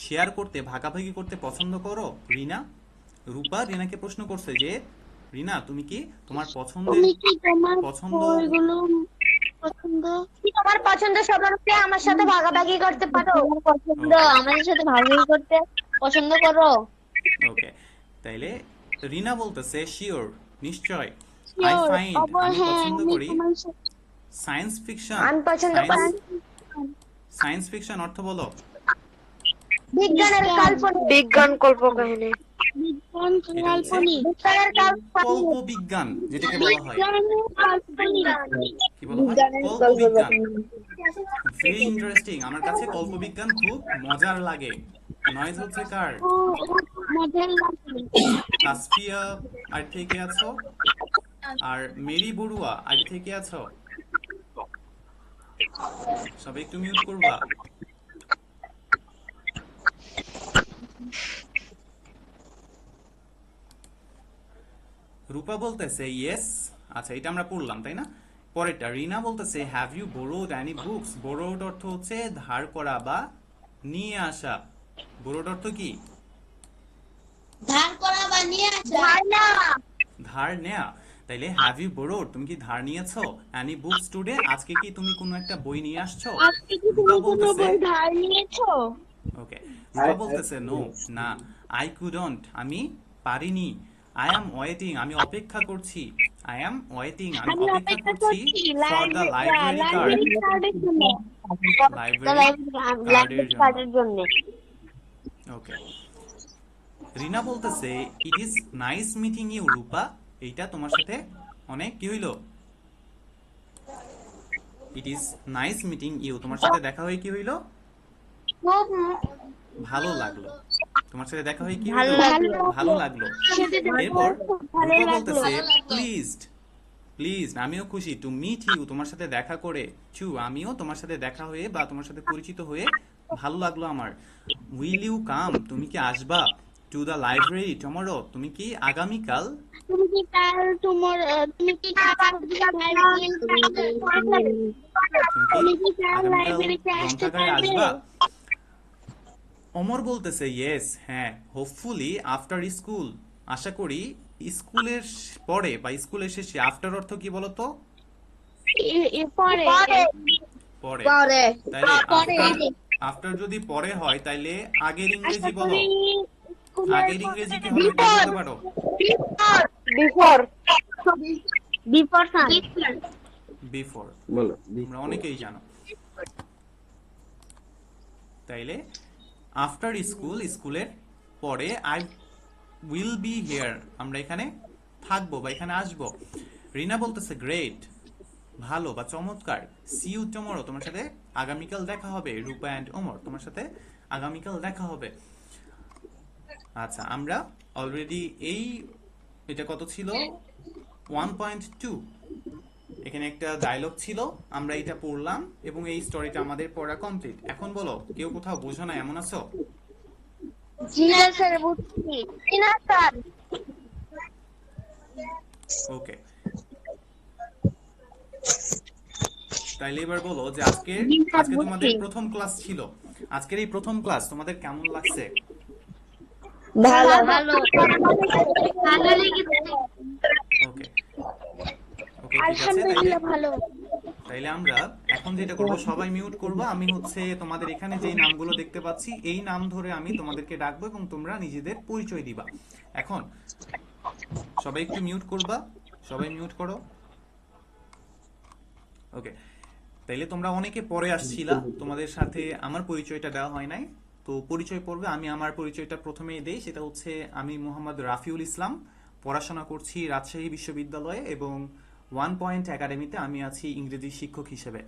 শেয়ার করতে, ভাগাভাগি করতে পছন্দ করো? রিনা, রূপা রিনাকে প্রশ্ন করছে যে রিনা তুমি কি তোমার পছন্দের তুমি কি তোমার পছন্দ বইগুলো পছন্দ কি তোমার পছন্দ সম্পর্কে আমার সাথে ভাগাভাগি করতে পারো? পছন্দ আমাদের সাথে ভাগাভাগি করতে পছন্দ করো? ওকে, তাইলে রিনা বলতেছে শিওর, নিশ্চয়। আই Sure, ফাইন্ড আমি হ্যাঁ, পছন্দ আমি করি তোমার সাথে সায়েন্স ফিকশন। আমি পছন্দ করি সায়েন্স ফিকশন অর্থ বলো। বিজ্ঞানের কাল্পনিক। বিজ্ঞান কল্পকাহিনী। বিজ্ঞান এটা হচ্ছে কাল্পনিক বিজ্ঞানের কাল্পনিক। কল্প বিজ্ঞান, যেটাকে বলা হয় বিজ্ঞানের কাল্পনিক কি বলা হয়? কল্প বিজ্ঞান। ভেরি ইন্টারেস্টিং, আমার কাছে কল্প বিজ্ঞান খুব মজার লাগে। নয়েজ হচ্ছে কার? ও মডেল লাগে তাসফিয়া আর থেকে আছো, আর মেরি বড়ুয়া আগে থেকে আছো, সবাই একটু মিউট করবা। রূপা বলতেছে ইয়েস, আচ্ছা এটা আমরা পড়লাম তাই না? পরেরটা রিনা বলতেছে have you borrowed any books. Borrowed অর্থ হচ্ছে ধার করা বা নিয়ে আসা। বোরোড অর্থ কি? ধার করা বা নিয়ে আসা। ধার নেয়া। তাইলে হ্যাভ ইউ বোরোড, তুমি কি ধার নিয়েছো? এনি বুকস টুডে, আজকে কি তুমি কোনো একটা বই নিয়ে আসছো? আজকে কি রূপা তুমি কোনো বলতেছে বই ধার নিয়েছো? ওকে, রূপা বলতেছে নো, না। আই কুডন্ট, আমি পারিনি। আই অ্যাম ওয়েটিং, আমি অপেক্ষা করছি। আই অ্যাম ওয়েটিং, আমি আমি অপেক্ষা অপেক্ষা করছি করছি for the library card, library কার্ডের জন্য লাইব্রেরি কার্ডের জন্য। জন্য। ওকে, রিনা বলতেছে it is nice meeting you Rupa, এইটা তোমার সাথে অনেক কি হইলো? It is nice meeting you, তোমার সাথে দেখা হয়ে কি হইলো? খুব ভালো লাগলো। তোমার সাথে দেখা হয়ে কি ভালো হলো? লাগলো। ভালো লাগলো। এরপর রূপা বলতেছে প্লিজড, প্লিজ আমিও খুশি। টু মিট ইউ, তোমার সাথে দেখা করে। টু আমিও তোমার সাথে দেখা হয়ে বা তোমার সাথে পরিচিত হয়ে ভালো লাগলো আমার। উইল ইউ কাম, তুমি কি আসবা? টু দ্য লাইব্রেরি টুমরো, তুমি কি আগামীকাল, তুমি কি কাল তোমার তুমি কি কাল তুমি কি তুমি কি কাল আগামীকাল লাইব্রেরিতে আসতে গ্রন্থাগারে পারবে? আসবা? অমর বলতেছে ইয়েস, হ্যাঁ। হোপফুলি আফটার স্কুল, আশা করি স্কুলের পরে বা স্কুলের শেষে। আফটার অর্থ কি বলতো? পরে পরে। পরে তাইলে পরে। আফটার যদি পরে হয় তাইলে আগের ইংরেজি আশা বলো। করি স্কুলের আগের ইংরেজি কি হবে এটা বলতে পারো? বিফোর বিফোর স্যার বিফোর, বলো তোমরা অনেকেই জানো। তাইলে আফটার স্কুল, স্কুলের পরে। আই উইল বি হিয়ার, আমরা এখানে থাকবো বা এখানে আসবো। রিনা বলতেছে গ্রেট, ভালো বা চমৎকার। সি ইউ টুমরো, তোমার সাথে আগামীকাল দেখা হবে। রূপা এন্ড ওমর, তোমার সাথে আগামীকাল দেখা হবে। আচ্ছা, আমরা অলরেডি এটা কত ছিল? 1.2, এখানে একটা ডায়লগ ছিল, আমরা এটা পড়লাম এবং এই স্টোরিটা আমাদের পড়া কমপ্লিট। এখন বলো, কেউ কোথাও বোঝো না এমন আছো? জি না স্যার বুঝছি জি না স্যার ওকে, তাইলে এবার বলো যে আজকে তোমাদের প্রথম ক্লাস ছিল। আজকের এই প্রথম ক্লাস তোমাদের কেমন লাগছে? ভালো ভালো। ভালো লেগেছে ওকে ওকে, ঠিক আছে। তাইলে আলহামদুলিল্লাহ ভালো। তাইলে আমরা এখন যেটা করব, সবাই মিউট করবো। আমি হচ্ছে তোমাদের এখানে যেই নামগুলো দেখতে পাচ্ছি এই নাম ধরে আমি তোমাদেরকে ডাকবো এবং তোমরা নিজেদের পরিচয় দিবা। এখন সবাই একটু মিউট করবা, সবাই মিউট করো। ওকে, তাইলে তোমরা অনেকে পরে আসছিলা, তোমাদের সাথে আমার পরিচয়টা দেওয়া হয় নাই। তো পরিচয় পর্বে আমি আমার পরিচয়টা প্রথমেই দেই। সেটা হচ্ছে আমি মোহাম্মদ রাফিউল ইসলাম, পড়াশোনা করছি রাজশাহী বিশ্ববিদ্যালয়ে এবং 1 পয়েন্ট একাডেমিতে আমি আছি ইংরেজি শিক্ষক হিসেবে।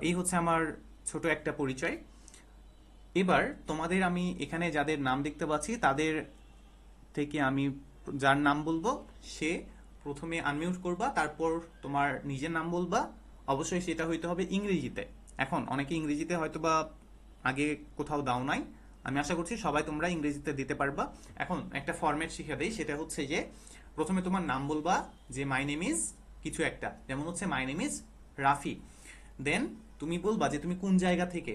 এই হচ্ছে আমার ছোট একটা পরিচয়। এবার তোমাদের আমি এখানে যাদের নাম দেখতে পাচ্ছি তাদের থেকে আমি যার নাম বলবো সে প্রথমে আনমিউট করবা, তারপর তোমার নিজের নাম বলবা। অবশ্যই সেটা হইতে হবে ইংরেজিতে। এখন অনেকে ইংরেজিতে হয়তো বা আগে কোথাও দাও নাই, আমি আশা করছি সবাই তোমরা ইংরেজিতে দিতে পারবা। এখন একটা ফরম্যাট শিখে দেই, সেটা হচ্ছে যে প্রথমে তোমার নাম বলবা, যে মাই নেম ইজ কিছু একটা, যেমন হচ্ছে মাই নেম ইজ রাফি। দেন তুমি বলবা যে তুমি কোন জায়গা থেকে।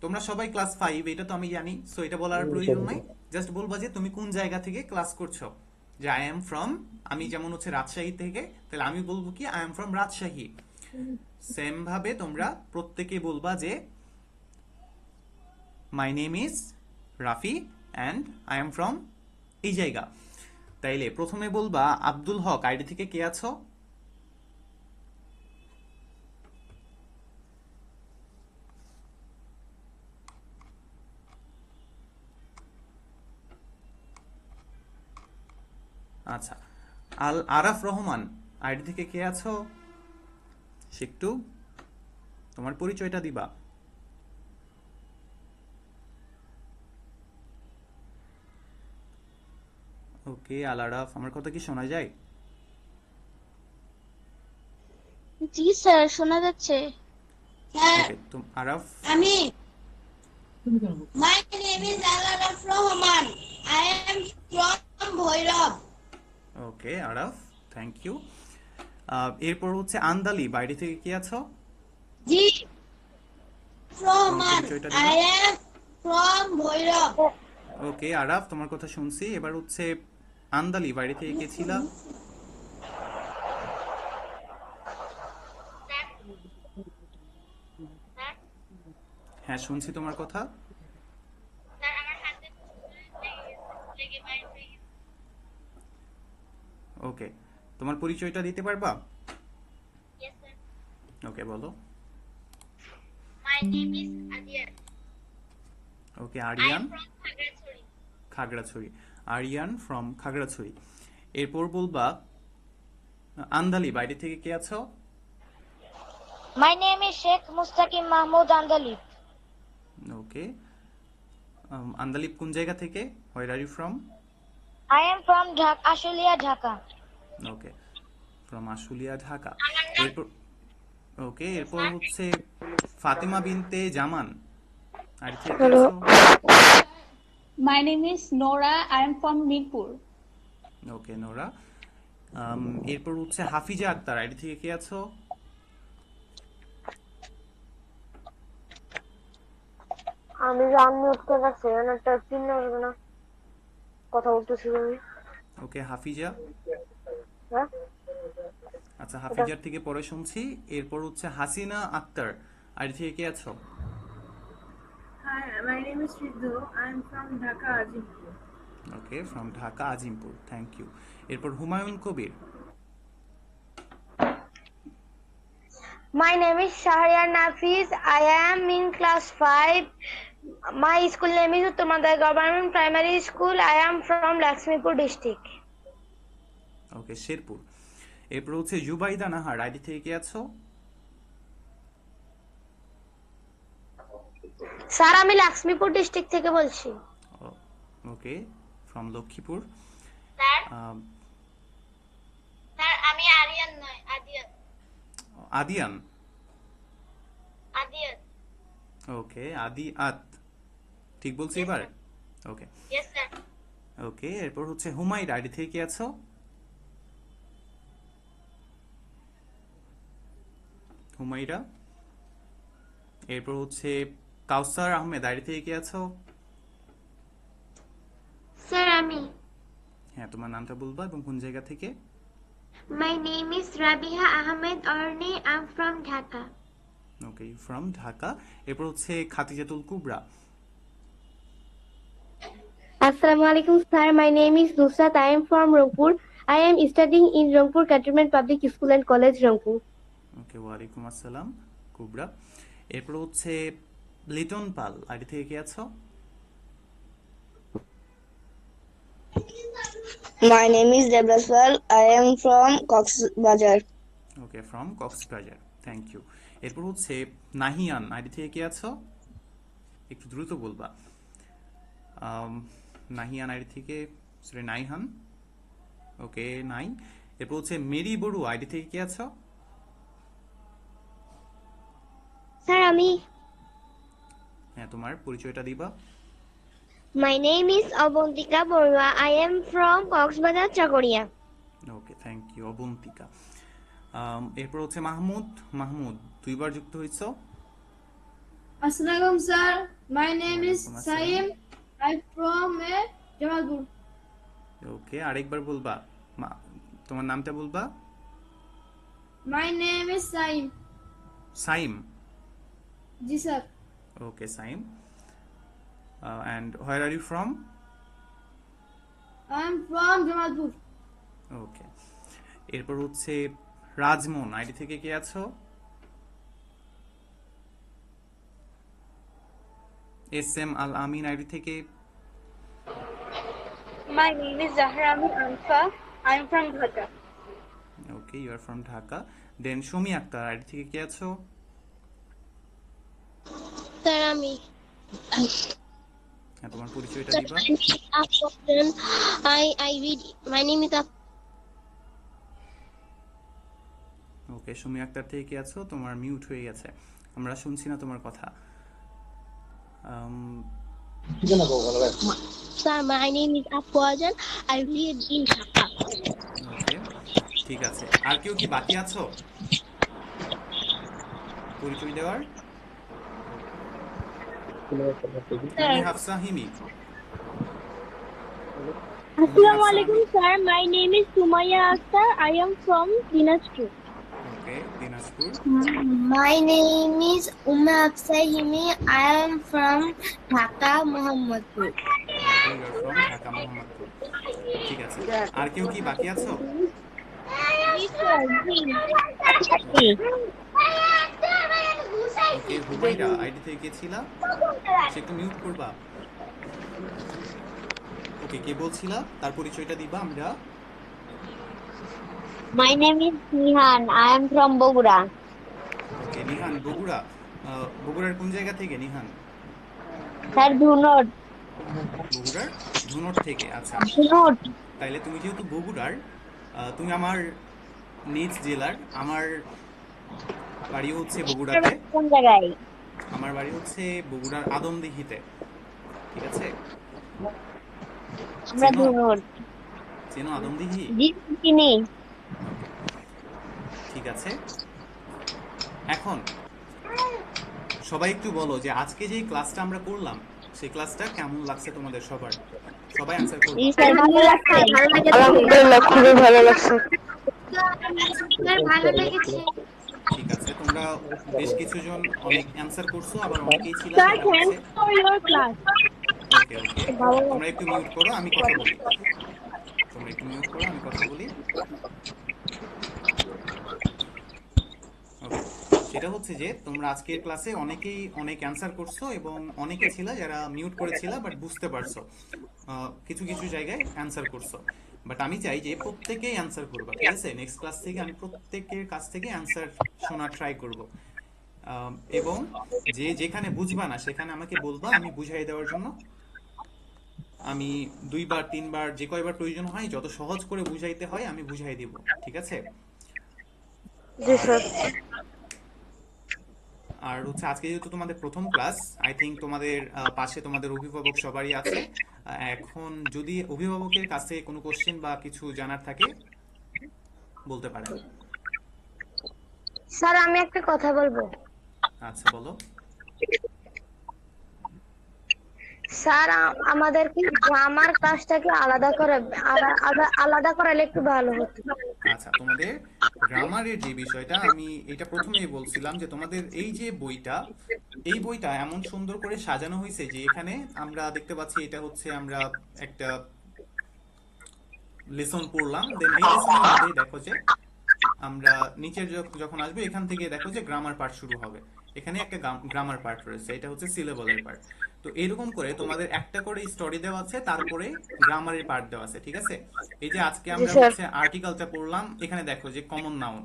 তোমরা সবাই ক্লাস 5, এটা তো আমি জানি, সো এটা বলার প্রয়োজন নাই। জাস্ট বলবা যে তুমি কোন জায়গা থেকে ক্লাস করছো, যে আই এম ফ্রম, আমি যেমন হচ্ছে রাজশাহী থেকে, তাহলে আমি বলবো কি I am from Rajshahi. Same ভাবে তোমরা প্রত্যেকে বলবা যে মাই name is Rafi and I am from এই জায়গা। তাইলে প্রথমে বলবা আব্দুল হক, আইডি থেকে কে আছো? আচ্ছা, আল আরাফ রহমান, আইডি থেকে কে আছো? সে একটু তোমার পরিচয়টা দিবা। ওকে, আল আরাফ, আমার কথা কি শোনা যায়? জি স্যার, শোনা যাচ্ছে। হ্যাঁ ওকে, তুমি আরাফ। আমি my name is Alaraf Rahman, I am from Bhairab. Okay Araf, thank you. এরপর হচ্ছে আন্দালি, বাইরে থেকে কি আছো? জি তোমার রহমান, পরিচয়টা I Diba. Am from Bhairab. Okay Araf, তোমার কথা শুনছি। এবার হচ্ছে আন্দালি, বাইরে থেকে কে ছিলা? হ্যাঁ, শুনছি তোমার কথা। ওকে, তোমার পরিচয়টা দিতে পারবা? ওকে, বলো। My name is Adian. Okay, I am Ariyan, from Khagrachari. Khagrachari. Ariyan from Khagrachari. এরপর বলবা আন্দালি, বাইরে থেকে কে আছো? My name is Sheikh Mustakim Mahmud Andalib. Okay, Andalib কোন জায়গা থেকে? Where are you from? I am from Ashulia, Dhaka. Okay, from Ashulia, Dhaka. এরপর ওকে, এরপর হচ্ছে ফাতেমা বিনতে জামান, আর থেকে কে আছো? My name is Nora. I am from Mirpur. Okay Nora. এরপর হচ্ছে হাফিজা আক্তার, আইডি থেকে কে আছো? আমি আনমিউট করে রাখছি, একটা চিহ্ন হবে না, কথা বলতেছি আমি। ওকে হাফিজা। হ্যাঁ, আচ্ছা, হাফিজার থেকে পরে শুনছি। এরপর হচ্ছে হাসিনা আক্তার, আইডি থেকে কে আছো? Hi, my name is Riddhu. I'm from Dhaka, Ajimpur. Okay, from Dhaka Azimpur, thank you. এরপর হুমায়ুন কবির। My name is Shahriar Nafiz. I am in class 5. My school name is Uttamada Government Primary School. I am from Lakshmipur district. ওকে, শেরপুর। এরপর হচ্ছে Zubaida Nahar, ID থেকে কে আছো? Sir, আমি Lakshmipur district থেকে বলছি। Okay, from Lakshmipur. Sir, ah, sir আমি আরিয়ান নয়, আদিয়ান। আদিয়ান। আদিয়ান। ওকে, আদি আত, ঠিক বলছি এবার? ওকে Yes sir. ওকে, এরপর হচ্ছে হুমায়রা, আইডি থেকে কে আছো? হুমায়রা। এরপর হচ্ছে কাউসার আহমেদ, আইডি থেকে কে আছো? স্যার, আমি হ্যাঁ, তোমার নামটা বলবা এবং কোন জায়গা থেকে? My name is Rabiha Ahmed Orni. I'm from Dhaka. Okay, from Dhaka. এরপর হচ্ছে খাদিজাতুল কুবরা। Assalamu alaikum, sir. My name is Nusrat. I am from Rangpur. I am studying in Rangpur Cantonment Public School and College, Rangpur. ওকে, ওয়ালাইকুম আসসালাম কুবরা। এরপর হচ্ছে লিটন পাল, ID থেকে কে আছো? My name is Debraswal. I am from Coxbazar. Okay, from Cox's Bazar, thank you. এরপর হচ্ছে Nahiyan, ID থেকে কে আছো? একটু দ্রুত বলবা। নাহিয়ান আইডি থেকে, সরি নাইহান, ওকে নাই। এরপর হচ্ছে মেরি বড়ু, আইডি থেকে কে আছো? Sir, হ্যাঁ, তোমার পরিচয়টা দিবা। my name is Abontika Borua. I am from Coxbazar, Chakoria. Okay, thank you Abantika. এরপর হচ্ছে মাহমুদ। মাহমুদ, দুইবার যুক্ত হয়েছো। Assalamualaikum, sir. My name is Waalaikum Saim. I'm from Jamalpur. ওকে, আরেকবার বলবা, তোমার নামটা বলবা। My name is Saim. Saim. Ji, sir. Okay, Saim. And where are you from? I'm from Jamalpur. ওকে, এরপর হচ্ছে রাজমন, আইডি থেকে কে আছো? এস এম আল আমিন, আইডি থেকে। My name is Zahra Amin Anfa. I am from Dhaka. Okay, you are from Dhaka. Then Sumi Akter, ID থেকে কে আছো? Sir, হ্যাঁ, তোমার পরিচয়টা দিবা। my name is ওকে, সুমি আক্তার থেকে কে আছো? তোমার মিউট হয়ে গেছে, আমরা শুনছি না তোমার কথা। Sir, my name is Afwajan. I live in Dhaka. ওকে, ঠিক আছে। আর কেউ কি বাকি আছো পরিচয় দেওয়ার? Hafsa হিমি। Assalamu alaikum, sir. My name is Sumaya Akhtar. I am from Dinajpur. Okay, Dinajpur. My name is Umma Aksai Himi. I am from Dhaka, Mohammadpur. You are from Dhaka Mohammadpur, ঠিক আছে। আর কেউ কি বাকি আছো? ওকে, হুমাইরা, আইডি থেকে কে ছিলা? সে একটু মিউট করবা। ওকে, কে বলছিলা? তার পরিচয়টা দিবা আমরা। My name is Nihan. I am from Bogura. ওকে, নিহান, বগুড়া। বগুড়ার কোন জায়গা থেকে নিহান? Sir, Dhunot. বগুড়ার ধুনট থেকে, আচ্ছা। Dhunot. তাইলে তুমি যেহেতু বগুড়ার, তুমি আমার নিজ জেলার। আমার বাড়ি হচ্ছে বগুড়াতে। কোন জায়গায়? আমার বাড়ি হচ্ছে বগুড়ার আদমদিঘিতে, ঠিক আছে? আমরা চেনো? ধুনট। চেনো আদমদিঘি? জি, চিনি। ঠিক আছে। এখন সবাই একটু বলো যে আজকে যে ক্লাসটা আমরা করলাম সেই ক্লাসটা কেমন লাগছে তোমাদের সবার? সবাই অ্যানসার করবে। জি স্যার, ভালো লাগছে। আলহামদুলিল্লাহ, খুবই ভালো লাগছে। স্যার, ভালো লেগেছে। ঠিক আছে, তোমরা বেশ কিছু জন অনেক অ্যানসার করছো, আবার অনেকেই ছিল sir, thanks for your class. Okay okay, তোমরা একটু মিউট করো, আমি কথা বলি। তোমরা একটু মিউট করো, আমি কথা বলি। ওকে, সেটা হচ্ছে যে তোমরা আজকের ক্লাসে অনেকেই অনেক অ্যানসার করছো এবং অনেকে ছিল যারা মিউট করেছিল বাট বুঝতে পারছো, কিছু কিছু জায়গায় অ্যানসার করছো। বাট আমি চাই যে প্রত্যেকেই অ্যানসার করবা, ঠিক আছে? নেক্সট ক্লাস থেকে আমি প্রত্যেকের কাছ থেকে অ্যানসার শোনার ট্রাই করব, এবং যে যেখানে বুঝবা না সেখানে আমাকে বলবা, আমি বুঝাই দেওয়ার জন্য আমি 2 বার 3 বার যে কয়বার প্রয়োজন হয়, যত সহজ করে বুঝাইতে হয় আমি বুঝাই দিব, ঠিক আছে? জি স্যার। আর হচ্ছে আজকে যেহেতু তোমাদের প্রথম ক্লাস, আই থিঙ্ক তোমাদের পাশে তোমাদের অভিভাবক সবারই আছে। এখন যদি অভিভাবকের কাছ থেকে কোনো কোশ্চেন বা কিছু জানার থাকে বলতে পারেন। স্যার, আমি একটা কথা বলবো। আচ্ছা, বলো। স্যার আমাদেরকে গ্রামার ক্লাসটাকে আলাদা করালে একটু ভালো হতো। আচ্ছা, তোমাদের গ্রামারের যে বিষয়টা, আমি এটা প্রথমেই বলছিলাম যে তোমাদের এই যে বইটা, এই বইটা এমন সুন্দর করে সাজানো হয়েছে যে এখানে আমরা দেখতে পাচ্ছি এটা হচ্ছে আমরা একটা লেসন পড়লাম, দেন এই লেসনের মধ্যে দেখো যে আমরা নিচের যখন আসবে এখান থেকে দেখো যে গ্রামার পার্ট শুরু হবে। এখানে একটা গ্রামার পার্ট রয়েছে, এটা হচ্ছে সিলেবলের পার্ট। তো এরকম করে তোমাদের একটা করে স্টোরি দেওয়া আছে, তারপরে গ্রামারের পার্ট দেওয়া আছে, ঠিক আছে? এই যে আজকে আমরা হচ্ছে আর্টিকেলটা পড়লাম, এখানে দেখো যে কমন নাউন,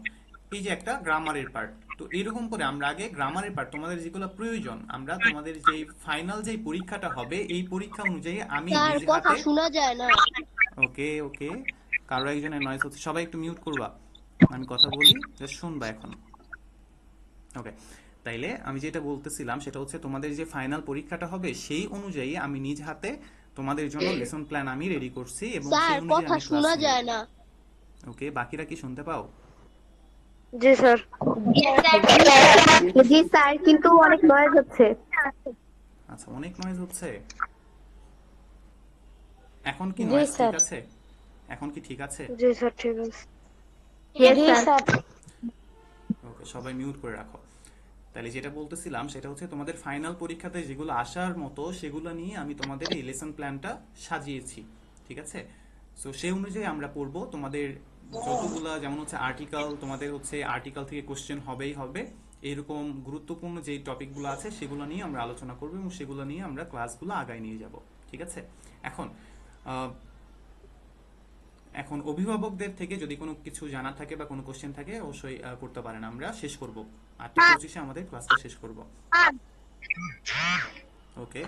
এই যে একটা গ্রামারের পার্ট। তো এরকম করে আমরা আগে গ্রামারের পার্ট তোমাদের যেগুলো প্রয়োজন, আমরা তোমাদের যে ফাইনাল যে পরীক্ষাটা হবে এই পরীক্ষা অনুযায়ী আমি নিজ হাতে শোনা যায় না। ওকে ওকে, কারো একজনের নয়েজ হচ্ছে, সবাই একটু মিউট করবা, আমি কথা বলি জাস্ট শুনবা এখন। ওকে, তাইলে আমি যেটা বলতেছিলাম সেটা হচ্ছে তোমাদের যে ফাইনাল পরীক্ষাটা হবে সেই অনুযায়ী আমি নিজ হাতে তোমাদের জন্য লেসন প্ল্যান আমি রেডি করছি এবং সেই অনুযায়ী আমি ক্লাস নেব। না। ওকে, বাকিরা কি শুনতে পাও? জি স্যার। জি স্যার, কিন্তু অনেক নয়েজ হচ্ছে। আচ্ছা, অনেক নয়েজ হচ্ছে। এখন কি নয়েজ ঠিক আছে? এখন কি ঠিক আছে? জি স্যার, ঠিক আছে। ওকে, সবাই মিউট করে রাখো। তাহলে যেটা বলতেছিলাম সেটা হচ্ছে তোমাদের ফাইনাল পরীক্ষাতে যেগুলো আসার মতো সেগুলো নিয়ে আমি তোমাদের এই লেসন প্ল্যানটা সাজিয়েছি, ঠিক আছে? সো সেই অনুযায়ী আমরা পড়বো। তোমাদের যতগুলা যেমন হচ্ছে আর্টিকেল, তোমাদের হচ্ছে আর্টিকেল থেকে কোশ্চেন হবেই হবে, এরকম গুরুত্বপূর্ণ যে টপিকগুলো আছে সেগুলো নিয়ে আমরা আলোচনা করবো এবং সেগুলো নিয়ে আমরা ক্লাসগুলো আগায় নিয়ে যাব, ঠিক আছে? এখন অভিভাবকদের থেকে যদি কোনো কিছু জানার থাকে বা কোনো কোশ্চেন থাকে অবশ্যই করতে পারেন। আমরা শেষ করব 8:25 আমাদের ক্লাসটা শেষ করব। ওকে।